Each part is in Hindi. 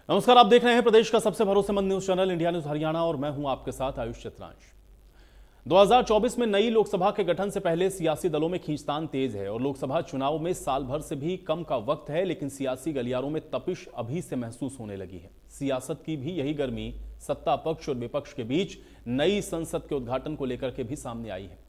नमस्कार, आप देख रहे हैं प्रदेश का सबसे भरोसेमंद news channel India news Haryana और मैं हूं आपके साथ आयुष चित्रांश। 2024 में नई लोकसभा के गठन से पहले सियासी दलों में खींचतान तेज है और लोकसभा चुनाव में साल भर से भी कम का वक्त है, लेकिन सियासी गलियारों में तपिश अभी से महसूस होने लगी है। सियासत की भी यही गर्मी सत्ता पक्ष और विपक्ष के बीच नई संसद के उद्घाटन को लेकर के भी सामने आई है।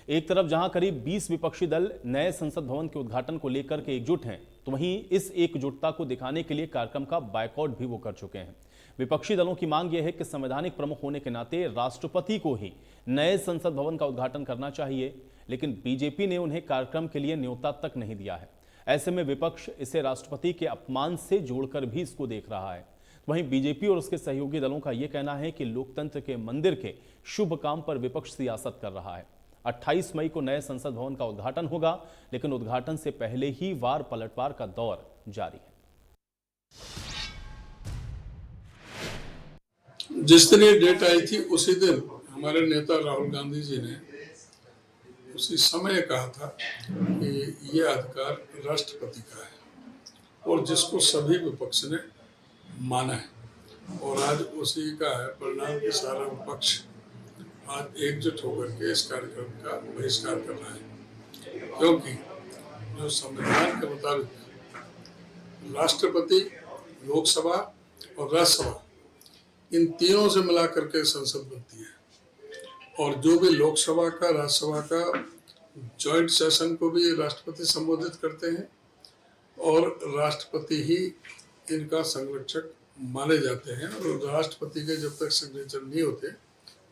एक तरफ जहां करीब 20 विपक्षी दल नए संसद भवन के उद्घाटन को लेकर के एकजुट हैं, तो वहीं इस एकजुटता को दिखाने के लिए कार्यक्रम का बायकॉट भी वो कर चुके हैं। विपक्षी दलों की मांग यह है कि संवैधानिक प्रमुख होने के नाते राष्ट्रपति को ही नए संसद भवन का उद्घाटन करना चाहिए, लेकिन बीजेपी ने उन्हें कार्यक्रम के लिए न्योता तक नहीं दिया है। ऐसे में विपक्ष इसे राष्ट्रपति के अपमान से जोड़कर भी इसको देख रहा है। वहीं बीजेपी और उसके सहयोगी दलों का यह कहना है कि लोकतंत्र के मंदिर के शुभ काम पर विपक्ष सियासत कर रहा है। 28 मई को नए संसद भवन का उद्घाटन होगा, लेकिन उद्घाटन से पहले ही वार पलटवार का दौर जारी है। जिस दिन ये डेट आई थी उसी दिन हमारे नेता राहुल गांधी जी ने उसी समय कहा था कि ये अधिकार राष्ट्रपति का है और जिसको सभी विपक्ष ने माना है। और आज उसी का है परिणाम कि सारा विपक्ष आज एकजुट होकर के इस कार्यक्रम का बहिष्कार कर रहा है, क्योंकि जो संविधान के मुताबिक राष्ट्रपति, लोकसभा और राज्यसभा इन तीनों से मिला करके संसद बनती है और जो भी लोकसभा का राज्यसभा का जॉइंट सेशन को भी राष्ट्रपति संबोधित करते हैं और राष्ट्रपति ही इनका संरक्षक माने जाते हैं। और राष्ट्रपति के जब तक सिग्नेचर नहीं होते,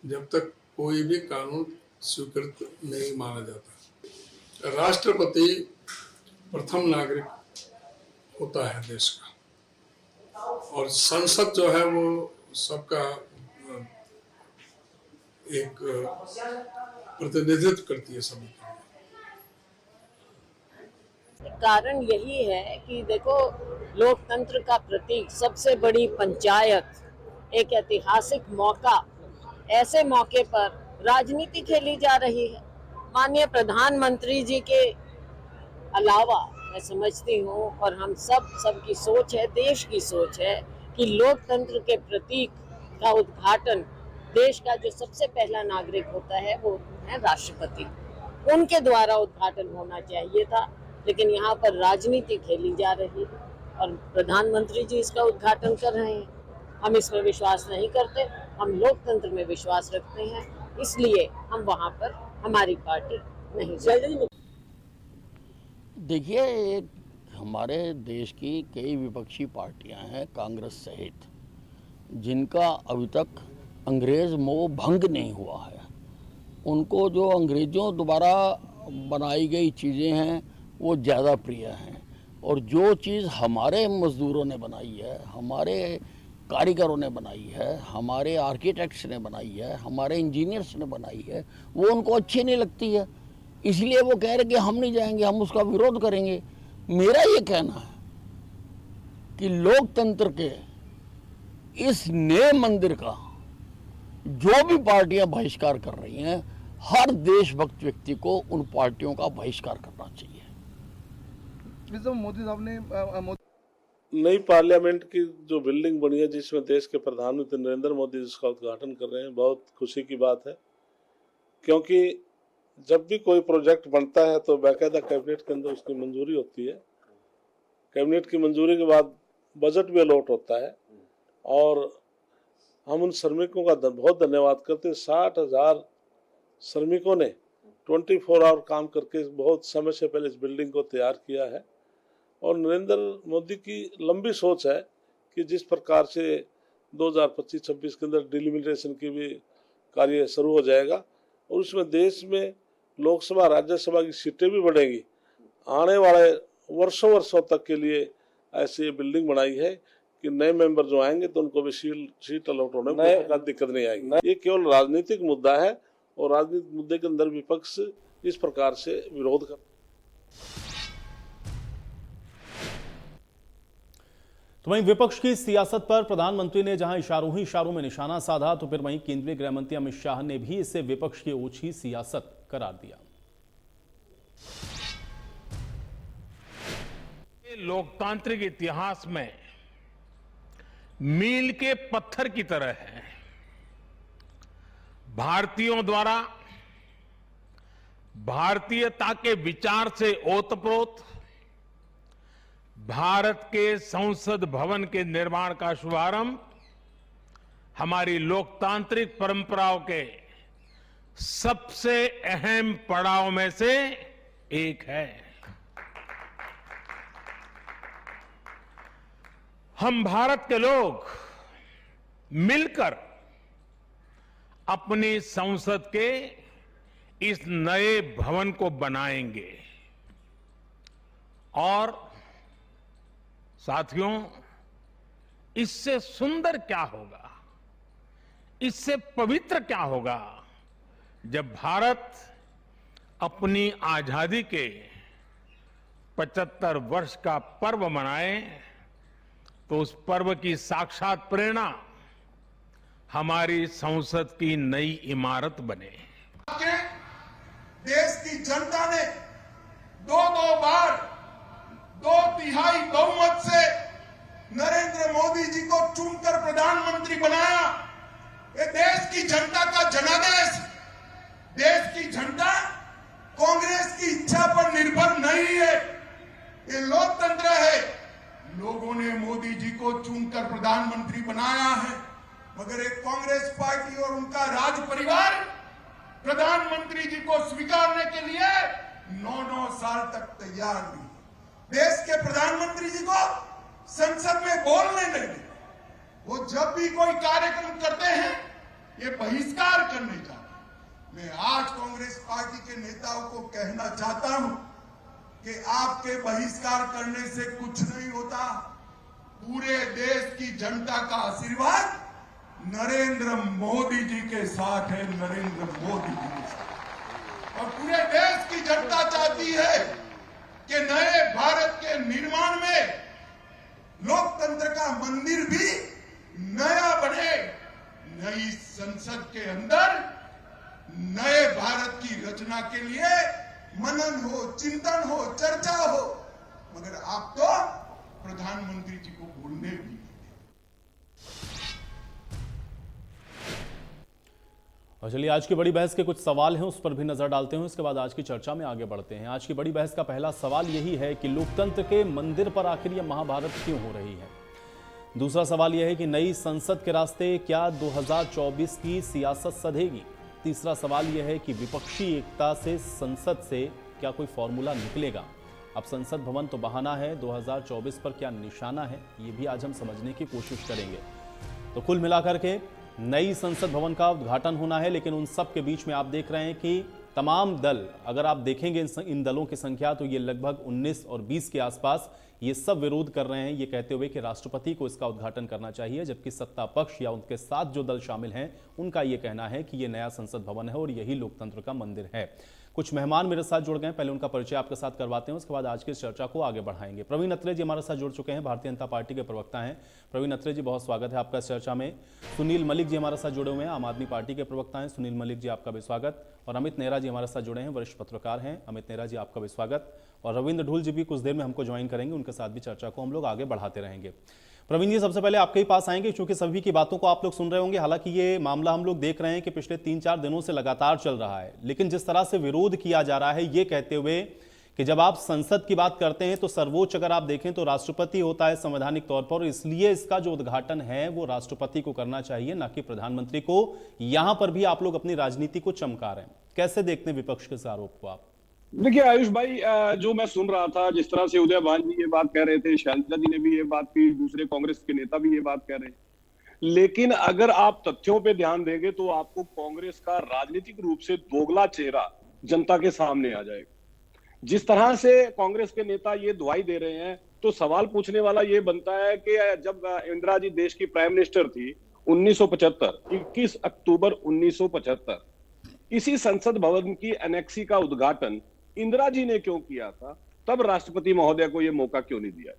जब तक कोई भी कानून स्वीकृत नहीं माना जाता। राष्ट्रपति प्रथम नागरिक होता है देश का और संसद जो है वो सबका एक प्रतिनिधित्व करती है सभी का। कारण यही है कि देखो, लोकतंत्र का प्रतीक सबसे बड़ी पंचायत एक ऐतिहासिक मौका, ऐसे मौके पर राजनीति खेली जा रही है। माननीय प्रधानमंत्री जी के अलावा मैं समझती हूँ और हम सबकी सोच है, देश की सोच है कि लोकतंत्र के प्रतीक का उद्घाटन देश का जो सबसे पहला नागरिक होता है वो है राष्ट्रपति, उनके द्वारा उद्घाटन होना चाहिए था। लेकिन यहाँ पर राजनीति खेली जा रही है और प्रधानमंत्री जी इसका उद्घाटन कर रहे हैं। हम इसमें विश्वास नहीं करते, हम लोकतंत्र में विश्वास रखते हैं, इसलिए हम वहाँ पर हमारी पार्टी नहीं जाएगी। देखिए, हमारे देश की कई विपक्षी पार्टियां हैं कांग्रेस सहित, जिनका अभी तक अंग्रेज मोह भंग नहीं हुआ है। उनको जो अंग्रेज़ों द्वारा बनाई गई चीज़ें हैं वो ज़्यादा प्रिय हैं और जो चीज़ हमारे मज़दूरों ने बनाई है, हमारे कारीगरों ने बनाई है, हमारे आर्किटेक्ट्स ने बनाई है, हमारे इंजीनियर्स ने बनाई है, वो उनको अच्छी नहीं लगती है। इसलिए वो कह रहे कि हम नहीं जाएंगे, हम उसका विरोध करेंगे। मेरा ये कहना है कि लोकतंत्र के इस नए मंदिर का जो भी पार्टियां बहिष्कार कर रही हैं, हर देशभक्त व्यक्ति को उन पार्टियों का बहिष्कार करना चाहिए। मोदी साहब ने नई पार्लियामेंट की जो बिल्डिंग बनी है, जिसमें देश के प्रधानमंत्री नरेंद्र मोदी जिसका उद्घाटन कर रहे हैं, बहुत खुशी की बात है। क्योंकि जब भी कोई प्रोजेक्ट बनता है तो बाकायदा कैबिनेट के अंदर उसकी मंजूरी होती है। कैबिनेट की मंजूरी के बाद बजट भी अलॉट होता है और हम उन श्रमिकों का बहुत धन्यवाद करते हैं। 60,000 श्रमिकों ने 24 आवर काम करके बहुत समय से पहले इस बिल्डिंग को तैयार किया है। और नरेंद्र मोदी की लंबी सोच है कि जिस प्रकार से 2025-26 के अंदर डिलिमिटेशन की भी कार्य शुरू हो जाएगा और उसमें देश में लोकसभा राज्यसभा की सीटें भी बढ़ेंगी। आने वाले वर्षों तक के लिए ऐसी बिल्डिंग बनाई है कि नए मेंबर जो आएंगे तो उनको भी सीट अलॉट होने में दिक्कत नहीं आएगी। ये केवल राजनीतिक मुद्दा है और राजनीतिक मुद्दे के अंदर विपक्ष इस प्रकार से विरोध कर। तो वहीं विपक्ष की सियासत पर प्रधानमंत्री ने जहां इशारों ही इशारों में निशाना साधा, तो फिर वहीं केंद्रीय गृह मंत्री अमित शाह ने भी इसे विपक्ष की ओछी सियासत करार दिया। लोकतांत्रिक इतिहास में मील के पत्थर की तरह है। भारतीयों द्वारा भारतीयता के विचार से ओतप्रोत भारत के संसद भवन के निर्माण का शुभारंभ हमारी लोकतांत्रिक परंपराओं के सबसे अहम पड़ाव में से एक है। हम भारत के लोग मिलकर अपनी संसद के इस नए भवन को बनाएंगे और साथियों, इससे सुंदर क्या होगा, इससे पवित्र क्या होगा जब भारत अपनी आजादी के 75 वर्ष का पर्व मनाए तो उस पर्व की साक्षात प्रेरणा हमारी संसद की नई इमारत बने। देश की जनता ने दो बार 2/3 बहुमत से नरेंद्र मोदी जी को चुनकर प्रधानमंत्री बनाया। ये देश की जनता का जनादेश। देश की जनता कांग्रेस की इच्छा पर निर्भर नहीं है। ये लोकतंत्र है। लोगों ने मोदी जी को चुनकर प्रधानमंत्री बनाया है, मगर एक कांग्रेस पार्टी और उनका राज परिवार प्रधानमंत्री जी को स्वीकारने के लिए 9 साल तक तैयार नहीं। देश के प्रधानमंत्री जी को संसद में बोलने नहीं देते। वो जब भी कोई कार्यक्रम करते हैं ये बहिष्कार करने जाते हैं। मैं आज कांग्रेस पार्टी के नेताओं को कहना चाहता हूं कि आपके बहिष्कार करने से कुछ नहीं होता। पूरे देश की जनता का आशीर्वाद नरेंद्र मोदी जी के साथ है। नरेंद्र मोदी जी के साथ। और पूरे देश की जनता चाहती है कि नए भारत के निर्माण में लोकतंत्र का मंदिर भी नया बने। नई संसद के अंदर नए भारत की रचना के लिए मनन हो, चिंतन हो, चर्चा हो, मगर आप तो प्रधानमंत्री जी को बोलने भी नहीं। और चलिए आज की बड़ी बहस के कुछ सवाल हैं, उस पर भी नजर डालते हैं। इसके बाद आज की चर्चा में आगे बढ़ते हैं। आज की बड़ी बहस का पहला सवाल यही है कि लोकतंत्र के मंदिर पर आखिर यह महाभारत क्यों हो रही है। दूसरा सवाल यह है कि नई संसद के रास्ते क्या 2024 की सियासत सधेगी। तीसरा सवाल यह है कि विपक्षी एकता से संसद से क्या कोई फॉर्मूला निकलेगा। अब संसद भवन तो बहाना है, 2024 पर क्या निशाना है, ये भी आज हम समझने की कोशिश करेंगे। तो कुल मिलाकर के नई संसद भवन का उद्घाटन होना है, लेकिन उन सब के बीच में आप देख रहे हैं कि तमाम दल, अगर आप देखेंगे इन दलों की संख्या तो ये लगभग 19 और 20 के आसपास, ये सब विरोध कर रहे हैं, ये कहते हुए कि राष्ट्रपति को इसका उद्घाटन करना चाहिए। जबकि सत्ता पक्ष या उनके साथ जो दल शामिल हैं उनका ये कहना है कि ये नया संसद भवन है और यही लोकतंत्र का मंदिर है। कुछ मेहमान मेरे साथ जुड़ गए, पहले उनका परिचय आपके साथ करवाते हैं, उसके बाद आज की चर्चा को आगे बढ़ाएंगे। प्रवीण अत्रे जी हमारे साथ जुड़ चुके हैं, भारतीय जनता पार्टी के प्रवक्ता हैं। प्रवीण अत्रे जी, बहुत स्वागत है आपका इस चर्चा में। सुनील मलिक जी हमारे साथ जुड़े हुए हैं, आम आदमी पार्टी के प्रवक्ता हैं। सुनील मलिक जी, आपका भी स्वागत। और अमित नेहरा जी हमारे साथ जुड़े हैं, वरिष्ठ पत्रकार हैं। अमित नेहरा जी, आपका भी स्वागत। और रविंद्र ढूल जी भी कुछ देर में हमको ज्वाइन करेंगे, उनके साथ भी चर्चा को हम लोग आगे बढ़ाते रहेंगे। प्रवीण जी, सबसे पहले आपके ही पास आएंगे, क्योंकि सभी की बातों को आप लोग सुन रहे होंगे। हालांकि ये मामला हम लोग देख रहे हैं कि पिछले 3-4 दिनों से लगातार चल रहा है, लेकिन जिस तरह से विरोध किया जा रहा है ये कहते हुए कि जब आप संसद की बात करते हैं तो सर्वोच्च अगर आप देखें तो राष्ट्रपति होता है संवैधानिक तौर पर, इसलिए इसका जो उद्घाटन है वो राष्ट्रपति को करना चाहिए, ना कि प्रधानमंत्री को। यहां पर भी आप लोग अपनी राजनीति को चमका रहे हैं, कैसे देखते हैं विपक्ष के इस आरोप को आप? देखिए आयुष भाई, जो मैं सुन रहा था, जिस तरह से उदय भान जी ये बात कह रहे थे, शैलजा जी ने भी ये बात की, दूसरे कांग्रेस के नेता भी ये बात कह रहे हैं, लेकिन अगर आप तथ्यों पे ध्यान देंगे तो आपको कांग्रेस का राजनीतिक रूप से दोगला चेहरा जनता के सामने आ जाएगा। जिस तरह से कांग्रेस के नेता ये दुहाई दे रहे हैं, तो सवाल पूछने वाला ये बनता है कि जब इंदिरा जी देश की प्राइम मिनिस्टर थी 1975, 21 अक्टूबर 1975, इसी संसद भवन की एनेक्सी का उद्घाटन इंदिरा जी ने क्यों किया था, तब राष्ट्रपति महोदय को यह मौका क्यों नहीं दिया?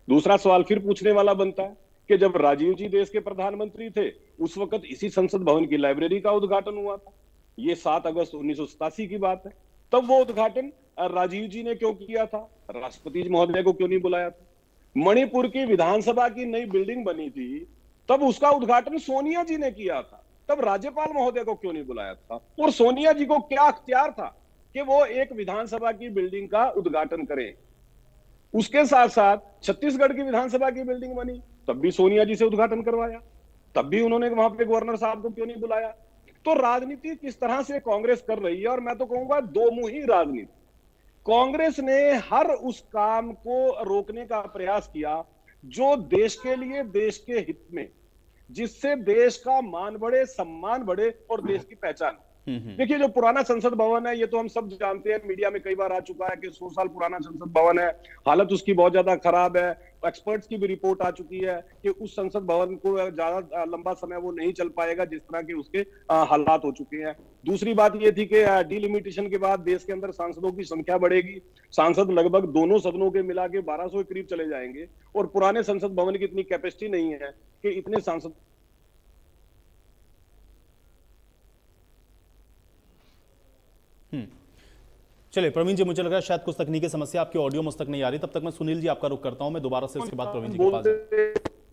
दूसरा सवाल फिर पूछने वाला बनता है कि जब राजीव जी देश के प्रधानमंत्री थे उस वक्त इसी संसद भवन की लाइब्रेरी का उद्घाटन हुआ था। ये 7 अगस्त 1987 की बात है। तब वो उद्घाटन राजीव जी ने क्यों किया था, राष्ट्रपति महोदय को क्यों नहीं बुलाया था? मणिपुर की विधानसभा की नई बिल्डिंग बनी थी, तब उसका उद्घाटन सोनिया जी ने किया था। तब राज्यपाल महोदय को क्यों नहीं बुलाया था? और सोनिया जी को क्या अख्तियार था कि वो एक विधानसभा की बिल्डिंग का उद्घाटन करें? उसके साथ साथ छत्तीसगढ़ की विधानसभा की बिल्डिंग बनी, तब भी सोनिया जी से उद्घाटन करवाया, तब भी उन्होंने वहां पे गवर्नर साहब को क्यों नहीं बुलाया? तो राजनीति किस तरह से कांग्रेस कर रही है, और मैं तो कहूंगा दोमुही राजनीति। कांग्रेस ने हर उस काम को रोकने का प्रयास किया जो देश के लिए, देश के हित में, जिससे देश का मान बढ़े, सम्मान बढ़े और देश की पहचान। देखिए, जो पुराना संसद भवन है, ये तो हम सब जानते हैं, मीडिया में कई बार आ चुका है कि 100 साल पुराना संसद भवन है, हालत उसकी बहुत ज्यादा खराब है। एक्सपर्ट्स की भी रिपोर्ट आ चुकी है कि उस संसद भवन को ज्यादा लंबा समय वो नहीं चल पाएगा, जिस तरह के उसके हालात हो चुके हैं। दूसरी बात ये थी कि डिलिमिटेशन के बाद देश के अंदर सांसदों की संख्या बढ़ेगी, सांसद लगभग दोनों सदनों के मिला के 1200 के करीब चले जाएंगे, और पुराने संसद भवन की इतनी कैपेसिटी नहीं है कि इतने सांसद। चलिए प्रवीण जी, मुझे लग रहा है शायद कुछ तकनीकी समस्या, आपकी ऑडियो मुझ तक नहीं आ रही। तब तक मैं सुनील जी आपका रुख करता हूं, मैं दोबारा से इसके बाद प्रवीण जी के पास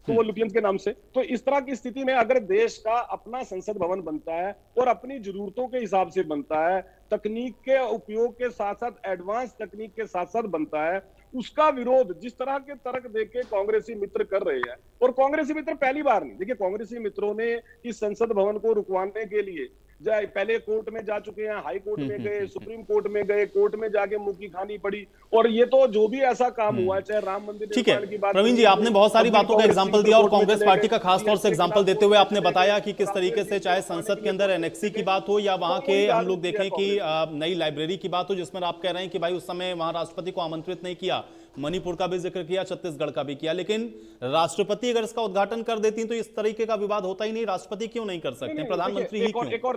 तो वो लुटियंस के नाम से। तो इस तरह की स्थिति में अगर देश का अपना संसद भवन बनता है और अपनी जरूरतों के हिसाब से बनता है, तकनीक के उपयोग के साथ साथ एडवांस तकनीक के साथ साथ बनता है, उसका विरोध जिस तरह के तर्क देके कांग्रेसी मित्र कर रहे हैं, और कांग्रेसी मित्र पहली बार नहीं, देखिए कांग्रेसी मित्रों ने इस संसद भवन को रुकवाने के लिए पहले कोर्ट में जा चुके हैं, हाई कोर्ट में गए, सुप्रीम कोर्ट में गए, कोर्ट में जाके मुक्की खानी पड़ी, और ये तो जो भी ऐसा काम हुआ, चाहे राम मंदिर निर्माण की बात। प्रवीण जी, आपने बहुत सारी बातों का एग्जांपल दिया, और कांग्रेस पार्टी का खासतौर से एग्जांपल देते हुए आपने बताया कि किस तरीके से चाहे संसद के अंदर एनेक्सी की बात हो या वहां के हम लोग देखें कि नई लाइब्रेरी की बात हो, जिसमें आप कह रहे हैं कि भाई उस समय वहां राष्ट्रपति को आमंत्रित नहीं किया, मणिपुर का भी जिक्र किया, छत्तीसगढ़ का भी किया, लेकिन राष्ट्रपति अगर इसका उद्घाटन कर देती तो इस तरीके का विवाद होता ही नहीं। राष्ट्रपति क्यों नहीं कर सकते, प्रधानमंत्री ही क्यों?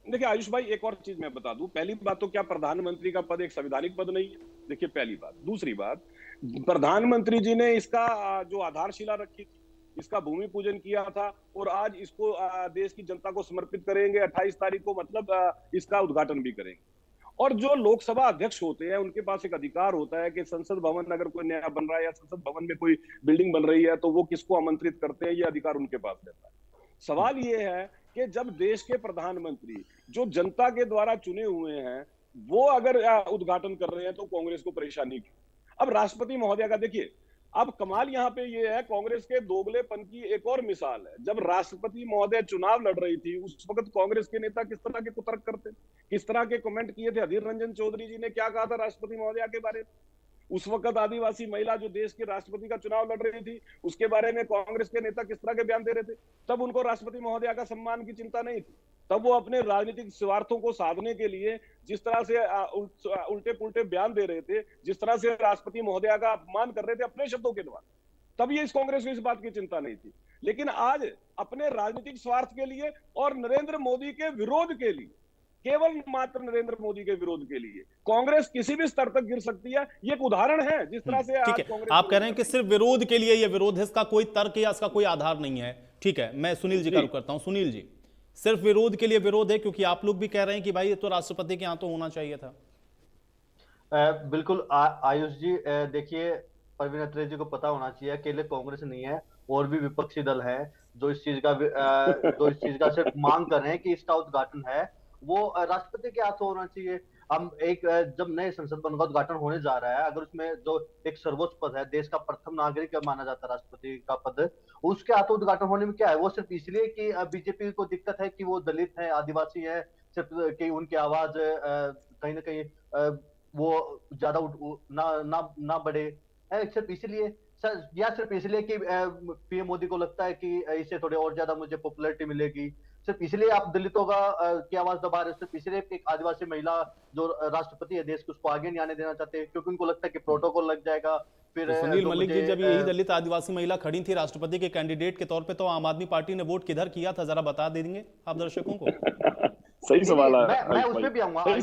देखिए आयुष भाई, एक और चीज मैं बता दूं। पहली बात तो क्या प्रधानमंत्री का पद एक संवैधानिक पद नहीं है? देखिए पहली बात। दूसरी बात, प्रधानमंत्री जी ने इसका जो आधारशिला रखी थी, इसका भूमि पूजन किया था, और आज इसको देश की जनता को समर्पित करेंगे 28 तारीख को, मतलब इसका उद्घाटन भी करेंगे। और जो लोकसभा अध्यक्ष होते हैं, उनके पास एक अधिकार होता है कि संसद भवन अगर कोई नया बन रहा है या संसद भवन में कोई बिल्डिंग बन रही है तो वो किसको आमंत्रित करते हैं, ये अधिकार उनके पास रहता है। सवाल ये है कि जब देश के प्रधानमंत्री जो जनता के द्वारा चुने हुए हैं, वो अगर उद्घाटन कर रहे हैं तो कांग्रेस को परेशानी क्यों? अब राष्ट्रपति महोदय का देखिए, अब कमाल यहां पे ये है, कांग्रेस के दोगलेपन की एक और मिसाल है। जब राष्ट्रपति महोदय चुनाव लड़ रही थी, उस वक्त कांग्रेस के नेता किस तरह के कुतर्क करते, किस तरह के कमेंट किए थे। अधीर रंजन चौधरी जी ने क्या कहा था राष्ट्रपति महोदय के बारे में? उस वक्त आदिवासी महिला जो देश के राष्ट्रपति का चुनाव लड़ रही थी, उसके बारे में कांग्रेस के नेता किस तरह के बयान दे रहे थे। तब उनको राष्ट्रपति महोदय का सम्मान की चिंता नहीं थी। तब वो अपने राजनीतिक स्वार्थों को साधने के लिए जिस तरह से उल्टे पुल्टे बयान दे रहे थे, जिस तरह से राष्ट्रपति महोदय का अपमान कर रहे थे अपने शब्दों के द्वारा, तब ये इस कांग्रेस को इस बात की चिंता नहीं थी। लेकिन आज अपने राजनीतिक स्वार्थ के लिए और नरेंद्र मोदी के विरोध के लिए, केवल मात्र नरेंद्र मोदी के विरोध के लिए कांग्रेस किसी भी स्तर तक गिर सकती है। ये एक उदाहरण है जिस तरह से ठीक है, आप कह रहे हैं कि सिर्फ विरोध के लिए ये विरोध है, इसका कोई तर्क या इसका कोई आधार नहीं है। ठीक है, मैं सुनील जी का रुख करता हूं। सुनील जी, सिर्फ विरोध के लिए विरोध है क्योंकि आप लोग भी कह रहे हैं कि भाई ये तो राष्ट्रपति के यहां तो होना चाहिए था। बिल्कुल आयुष जी, देखिए परवीन अत्रेय जी को पता होना चाहिए अकेले कांग्रेस नहीं है, और भी विपक्षी दल है जो इस चीज का सिर्फ मांग कर रहे हैं कि इसका उद्घाटन है वो राष्ट्रपति के हाथों होना चाहिए। हम जब नए संसद भवन का उद्घाटन होने जा रहा है, अगर उसमें जो एक सर्वोच्च पद है, देश का प्रथम नागरिक माना जाता है राष्ट्रपति का पद, उसके हाथों उद्घाटन होने में क्या है? वो सिर्फ इसलिए कि बीजेपी को दिक्कत है कि वो दलित है, आदिवासी है, सिर्फ कि उनकी आवाज कहीं ना कहीं वो ज्यादा ना बढ़े, सिर्फ इसलिए, या सिर्फ इसलिए कि पीएम मोदी को लगता है कि इससे थोड़े और ज्यादा मुझे पॉपुलैरिटी मिलेगी, सिर्फ इसलिए आप दलितों की आवाज दबा रहे, सिर्फ इसलिए एक आदिवासी महिला जो राष्ट्रपति है देश को, उसको आगे नहीं आने देना चाहते क्योंकि उनको लगता है कि प्रोटोकॉल लग जाएगा। फिर तो सुनील मलिक जी, जब यही दलित आदिवासी महिला खड़ी थी राष्ट्रपति के कैंडिडेट के तौर पे, तो आम आदमी पार्टी ने वोट किधर किया था, जरा बता देंगे आप दर्शकों को? सही सवाल है। मैं उस पे भी आऊंगा, मैं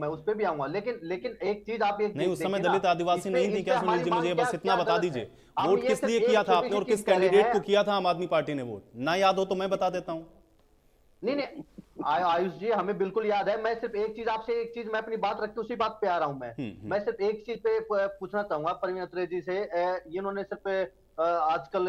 उस पे भी आऊंगा, लेकिन एक चीज आप नहीं, उस समय दलित आदिवासी नहीं थी क्या सुनील जी? मुझे बस इतना बता दीजिए, वोट किस लिए किया था आपने और किस कैंडिडेट को किया था आम आदमी पार्टी ने वोट? ना याद हो तो मैं बता देता हूँ। नहीं, आयुष जी, हमें बिल्कुल याद है। मैं सिर्फ एक चीज आपसे, एक चीज मैं अपनी बात रख के उसी बात पे आ रहा हूं मैं सिर्फ एक चीज पे पूछना चाहूंगा परवीन अत्रे जी से। इन्होंने सिर्फ आजकल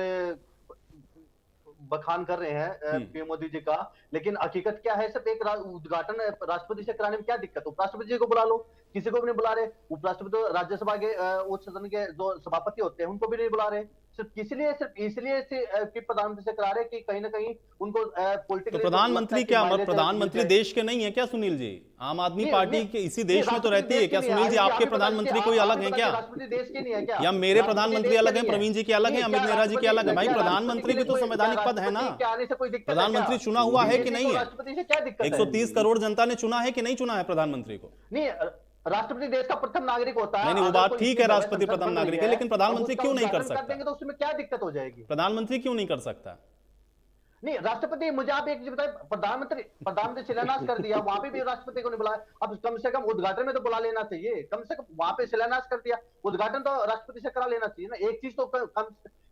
बखान कर रहे हैं पीएम मोदी जी का, लेकिन हकीकत क्या है? सिर्फ एक उद्घाटन राष्ट्रपति से कराने में क्या दिक्कत? उपराष्ट्रपति जी को बुला लो, किसी को भी नहीं बुला रहे। उपराष्ट्रपति तो राज्यसभा के उच्च सदन के जो सभापति होते हैं उनको भी नहीं बुला रहे। सिर्फ इसलिए कि प्रधानमंत्री से करा रहे कि कहीं ना कहीं उनको तो प्रधानमंत्री क्या, प्रधानमंत्री देश के नहीं है क्या सुनील जी? आम आदमी पार्टी के इसी देश में तो रहती है क्या सुनील जी? आपके प्रधानमंत्री कोई अलग है क्या? राष्ट्रपति देश के नहीं है क्या? या मेरे प्रधानमंत्री अलग हैं, प्रवीण जी के अलग हैं, अमित नेहरा जी के अलग है? भाई प्रधानमंत्री भी तो संवैधानिक पद है ना। प्रधानमंत्री चुना हुआ है कि नहीं है? 130 करोड़ जनता ने चुना है कि नहीं चुना है प्रधानमंत्री को? नहीं, राष्ट्रपति देश का प्रथम नागरिक होता है। नहीं, वो बात ठीक है, राष्ट्रपति प्रथम नागरिक है, लेकिन प्रधानमंत्री क्यों नहीं कर सकता? तो उसमें क्या दिक्कत हो जाएगी? प्रधानमंत्री क्यों नहीं कर सकता? नहीं, राष्ट्रपति, मुझे आप एक चीज बताइए, प्रधानमंत्री शिलान्यास कर दिया, वहां पे भी राष्ट्रपति को नहीं बुलाया। अब कम से कम उद्घाटन में तो बुला लेना चाहिए। कम से कम वहां पे शिलान्यास कर दिया, उद्घाटन तो राष्ट्रपति से करा लेना चाहिए ना। एक चीज तो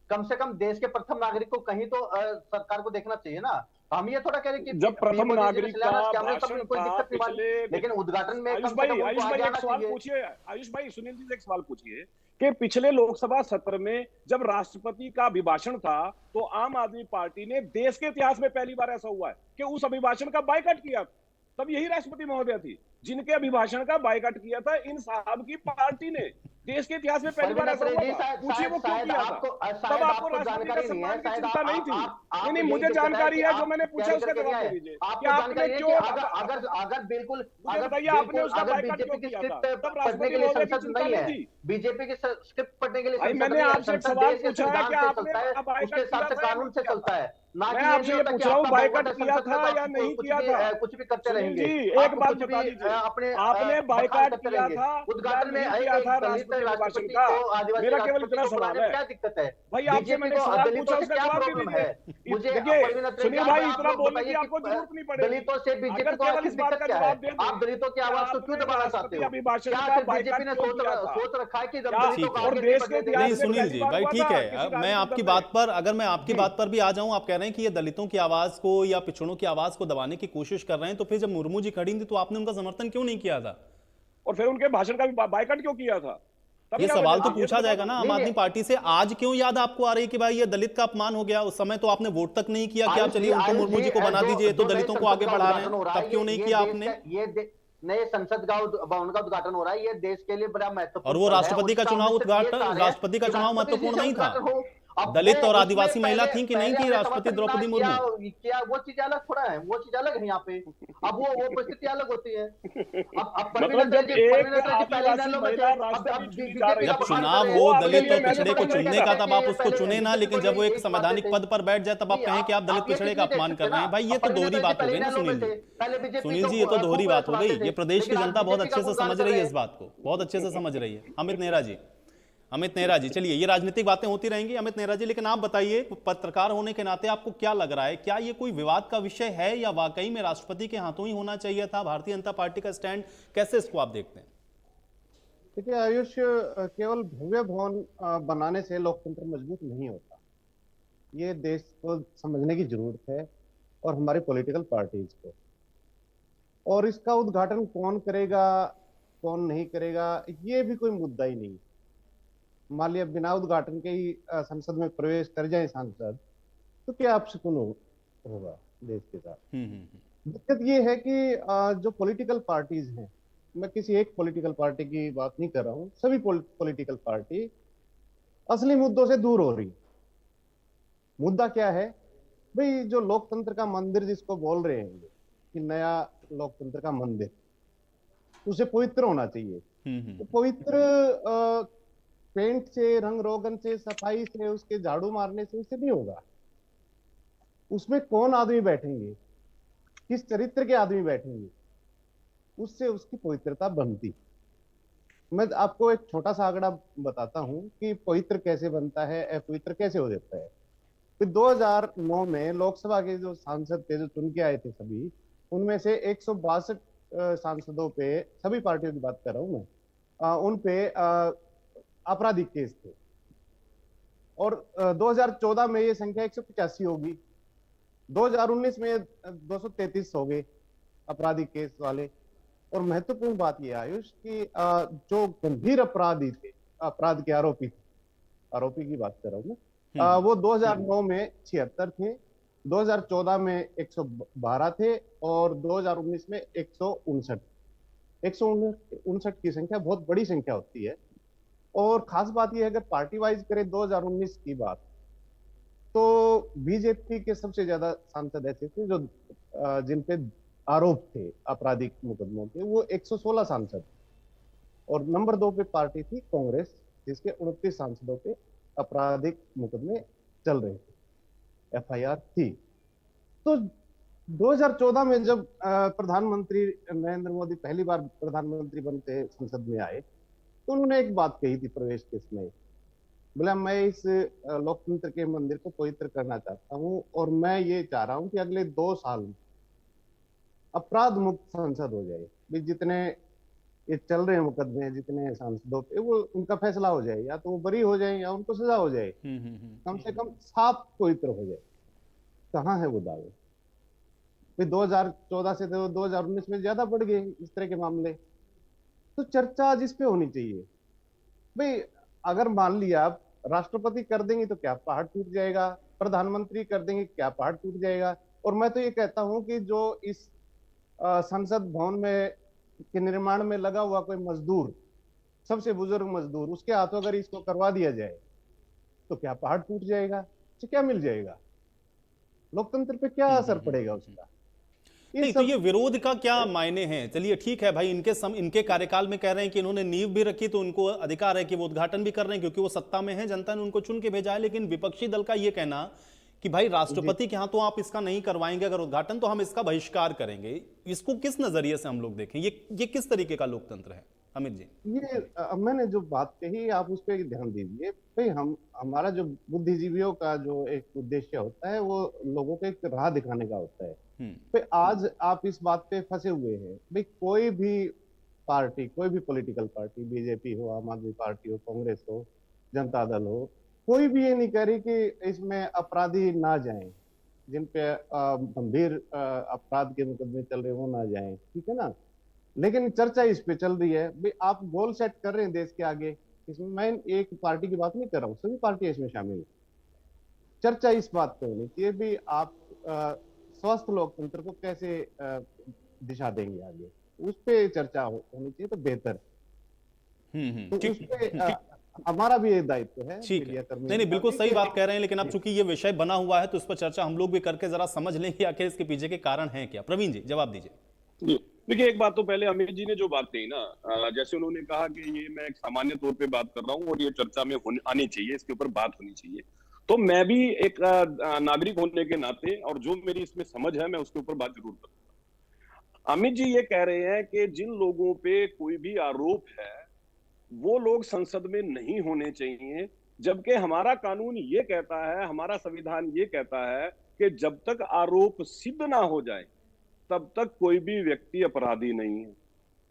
कम से कम देश के प्रथम नागरिक को कहीं तो सरकार को देखना चाहिए ना। हम ये थोड़ा कह रहे कि जब प्रथम नागरिक का भाषण कोई दिक्कत नहीं, लेकिन उद्घाटन में आयुष भाई एक सवाल पूछिए। आयुष भाई, सुनील जी से एक सवाल पूछिए कि पिछले लोकसभा सत्र में जब राष्ट्रपति का अभिभाषण था तो आम आदमी पार्टी ने देश के इतिहास में पहली बार ऐसा हुआ है कि उस अभिभाषण का बायकॉट किया। तब यही राष्ट्रपति महोदय थी जिनके अभिभाषण का बायकॉट किया था इन साहब की पार्टी ने। देश के इतिहास में पहली बार ऐसा हुआ था। पूछिए वो क्यों किया था? तब आपको राष्ट्रपति का सम्मान की चिंता नहीं थी। नहीं, मुझे जानकारी है, जो मैंने पूछा उसका जवाब दे दीजिए। क्या आपने क्यों, अगर बिल्कुल बताइए आपने उसका बायकॉट क्यों किया था? तब राष्ट्रपति महोदय की चिंता नहीं थी। बीजेपी की स्क्रिप्ट पढ़ने के लिए मैंने आपसे एक सवाल पूछा है कि आपने उसके हिसाब से कानून से चलता है। मैं आपसे ये पूछ रहा हूँ बायकॉट किया था या नहीं किया था? कुछ भी करते रहेंगे। एक बात बता दीजिए, आपने बायकॉट किया था उद्घाटन में किया था राष्ट्रपति अभिभाषण का? मेरा केवल इतना सवाल है। क्या दिक्कत है भाई, आपसे मैंने सवाल पूछा, उसका जवाब दे दीजिए। मुझे सुनिए भाई, इतना बोलने की आपको जरूरत नहीं पड़ेगी। दलितों से बीजेपी को केवल इस बात का जवाब दे, आप दलितों की आवाज को क्यों दबाना चाहते हो? अभिभाषण क्या का बीजेपी ने सोच रखा है कि और देश के नहीं सुनील जी भाई ठीक है, मैं आपकी बात पर, अगर मैं आपकी बात पर भी आ जाऊं, आप कह रहे हैं कि ये दलितों की आवाज को या पिछड़ों की आवाज को दबाने की कोशिश कर रहे हैं, तो फिर जब मुर्मू जी खड़ी थी तो आपने उनका समर्थन क्यों नहीं किया था? और फिर उनके भाषण का भी बायकॉट क्यों किया था? ये सवाल तो पूछा जाएगा ना आम आदमी पार्टी से। आज क्यों याद आपको आ रही है कि भाई ये दलित का अपमान हो गया? उस समय तो आपने वोट तक नहीं किया कि आप चलिए उनको मुर्मू जी को बना दीजिए, तो दलितों को आगे बढ़ा रहे हैं, तब क्यों नहीं किया आपने? ये नए संसद का भवन का उद्घाटन हो रहा है, ये देश के लिए बड़ा महत्वपूर्ण। और वो राष्ट्रपति का चुनाव राष्ट्रपति का चुनाव महत्वपूर्ण नहीं था? दलित और आदिवासी महिला थी कि नहीं थी राष्ट्रपति द्रौपदी मुर्मू? क्या वो चीज अलग थोड़ा है, वो चीज अलग है यहाँ पे। अब वो परिस्थिति अलग होती है। जब चुनाव हो दलित और पिछड़े को चुनने का, तब आप उसको चुने ना, लेकिन जब वो एक संवैधानिक पद पर बैठ जाए तब आप कहें कि आप दलित पिछड़े का अपमान कर रहे हैं। भाई ये तो दोहरी बात हो गई ना सुनील जी। सुनील जी ये तो दोहरी बात हो गई। ये प्रदेश की जनता बहुत अच्छे से समझ रही है, इस बात को बहुत अच्छे से समझ रही है। अमित नेहरा जी, चलिए ये राजनीतिक बातें होती रहेंगी अमित नेहरा जी, लेकिन आप बताइए पत्रकार होने के नाते आपको क्या लग रहा है, क्या ये कोई विवाद का विषय है या वाकई में राष्ट्रपति के हाथों ही होना चाहिए था? भारतीय जनता पार्टी का स्टैंड कैसे इसको आप देखते हैं? देखिए आयुष, केवल भव्य भवन बनाने से लोकतंत्र मजबूत नहीं होता। ये देश को समझने की जरूरत है और हमारी पॉलिटिकल पार्टीज को। और इसका उद्घाटन कौन करेगा कौन नहीं करेगा ये भी कोई मुद्दा ही नहीं। मान लिया बिना उद्घाटन के ही संसद में प्रवेश कर जाए सांसद, तो क्या अपशकुन होगा देश के साथ? दिक्कत ये है कि जो पॉलिटिकल पार्टीज हैं, मैं किसी एक पॉलिटिकल पार्टी की बात नहीं कर रहा हूँ, सभी पॉलिटिकल पार्टी असली मुद्दों से दूर हो रही। मुद्दा क्या है भाई? जो लोकतंत्र का मंदिर जिसको बोल रहे हैं कि नया लोकतंत्र का मंदिर, उसे पवित्र होना चाहिए। तो पवित्र पेंट से, रंग रोगन से, सफाई से, उसके झाड़ू मारने से उससे नहीं होगा। उसमें कौन आदमी बैठेंगे, किस चरित्र के आदमी बैठेंगे, उससे उसकी पवित्रता बनती। मैं आपको एक छोटा सा आंकड़ा बताता हूं कि पवित्र कैसे बनता है, अपवित्र कैसे हो जाता है। फिर 2009 में लोकसभा के जो सांसद थे जो चुन के आए थे सभी, उनमें से 162 सांसदों पे, सभी पार्टियों की बात कर रहा हूं मैं, उन पे आपराधिक केस थे। और 2014 में ये संख्या 185 होगी, 2019 में 233 हो गए, आपराधिक केस वाले। और महत्वपूर्ण बात यह आयुष कि जो गंभीर अपराधी थे, अपराध के आरोपी की बात कर रहा हूँ मैं, वो 2009 में 76 थे, 2014 में 112 थे और 2019 में 159। 159 की संख्या बहुत बड़ी संख्या होती है। और खास बात यह है, अगर पार्टी वाइज करें 2019 की बात, तो बीजेपी के सबसे ज्यादा सांसद ऐसे थे जो जिन पे आरोप थे आपराधिक मुकदमों के, वो 116 सांसद। और नंबर 2 पे पार्टी थी कांग्रेस, जिसके 29 सांसदों पे आपराधिक मुकदमे चल रहे थे, एफआईआर थी। तो 2014 में जब प्रधानमंत्री नरेंद्र मोदी पहली बार प्रधानमंत्री बनते संसद में आए, तो उन्होंने एक बात कही थी प्रवेश के समय, बोला मैं इस लोकतंत्र के मंदिर को पवित्र करना चाहता हूं और मैं ये चाह रहा हूं कि अगले 2 साल में अपराध मुक्त संसद हो जाए। भी जितने ये चल रहे हैं मुकदमे, जितने सांसदों पे, वो उनका फैसला हो जाए, या तो वो बरी हो जाए या उनको सजा हो जाए, कम से कम साफ पवित्र हो जाए। कहाँ है वो दावे? 2014 से तो 2019 में ज्यादा बढ़ गए इस तरह के मामले। तो चर्चा जिस पे होनी चाहिए, भाई अगर मान लिया आप राष्ट्रपति कर देंगे तो क्या पहाड़ टूट जाएगा, प्रधानमंत्री कर देंगे क्या पहाड़ टूट जाएगा। और मैं तो ये कहता हूं कि जो इस संसद भवन में के निर्माण में लगा हुआ कोई मजदूर, सबसे बुजुर्ग मजदूर, उसके हाथों अगर इसको करवा दिया जाए तो क्या पहाड़ टूट जाएगा, तो क्या मिल जाएगा, लोकतंत्र पे क्या असर पड़ेगा उसका। नहीं तो ये विरोध का क्या मायने हैं? चलिए ठीक है भाई, इनके कार्यकाल में कह रहे हैं कि इन्होंने नींव भी रखी तो उनको अधिकार है कि वो उद्घाटन भी कर रहे हैं क्योंकि वो सत्ता में है, जनता ने उनको चुन के भेजा है। लेकिन विपक्षी दल का ये कहना कि भाई राष्ट्रपति के यहाँ तो आप इसका नहीं करवाएंगे अगर उद्घाटन, तो हम इसका बहिष्कार करेंगे। इसको किस नजरिए से हम लोग देखें? ये किस तरीके का लोकतंत्र है अमित जी? ये मैंने जो बात कही आप उस पर ध्यान दीजिए। भाई हमारा जो बुद्धिजीवियों का जो एक उद्देश्य होता है, वो लोगों को एक राह दिखाने का होता है। भाई आज आप इस बात पे फंसे हुए हैं, भाई कोई भी पार्टी, कोई भी पॉलिटिकल पार्टी, बीजेपी हो, आम आदमी पार्टी हो, कांग्रेस हो, जनता दल हो, कोई भी ये नहीं कह रही कि इसमें अपराधी ना जाएं, जिन पे गंभीर अपराध के मुकदमे चल रहे वो ना जाएं, ठीक है ना। लेकिन चर्चा इस पे चल रही है, भाई आप गोल सेट कर रहे हैं देश के आगे। इसमें मैं एक पार्टी की बात नहीं कर रहा हूँ, सभी पार्टियां इसमें शामिल है। चर्चा इस बात पे होनी चाहिए भी आप स्वस्थ लोकतंत्र को कैसे दिशा देंगे आगे, उस पे चर्चा होनी चाहिए तो बेहतर। तो उस पे हमारा भी एक दायित्व है। ठीक है, नहीं बिल्कुल सही बात कह रहे हैं, लेकिन अब चूंकि ये विषय बना हुआ है तो इस पर चर्चा हम लोग भी करके जरा समझ लेंगे आखिर इसके पीछे के कारण हैं क्या। प्रवीण जी जवाब दीजिए। देखिए, एक बात तो पहले अमित जी ने जो बात कही ना, जैसे उन्होंने कहा कि ये मैं एक सामान्य तौर पे बात कर रहा हूँ और ये चर्चा में आनी चाहिए, इसके ऊपर बात होनी चाहिए। तो मैं भी एक नागरिक होने के नाते और जो मेरी इसमें समझ है मैं उसके ऊपर बात जरूर करूंगा। अमित जी ये कह रहे हैं कि जिन लोगों पे कोई भी आरोप है वो लोग संसद में नहीं होने चाहिए, जबकि हमारा कानून ये कहता है, हमारा संविधान ये कहता है कि जब तक आरोप सिद्ध ना हो जाए तब तक कोई भी व्यक्ति अपराधी नहीं है।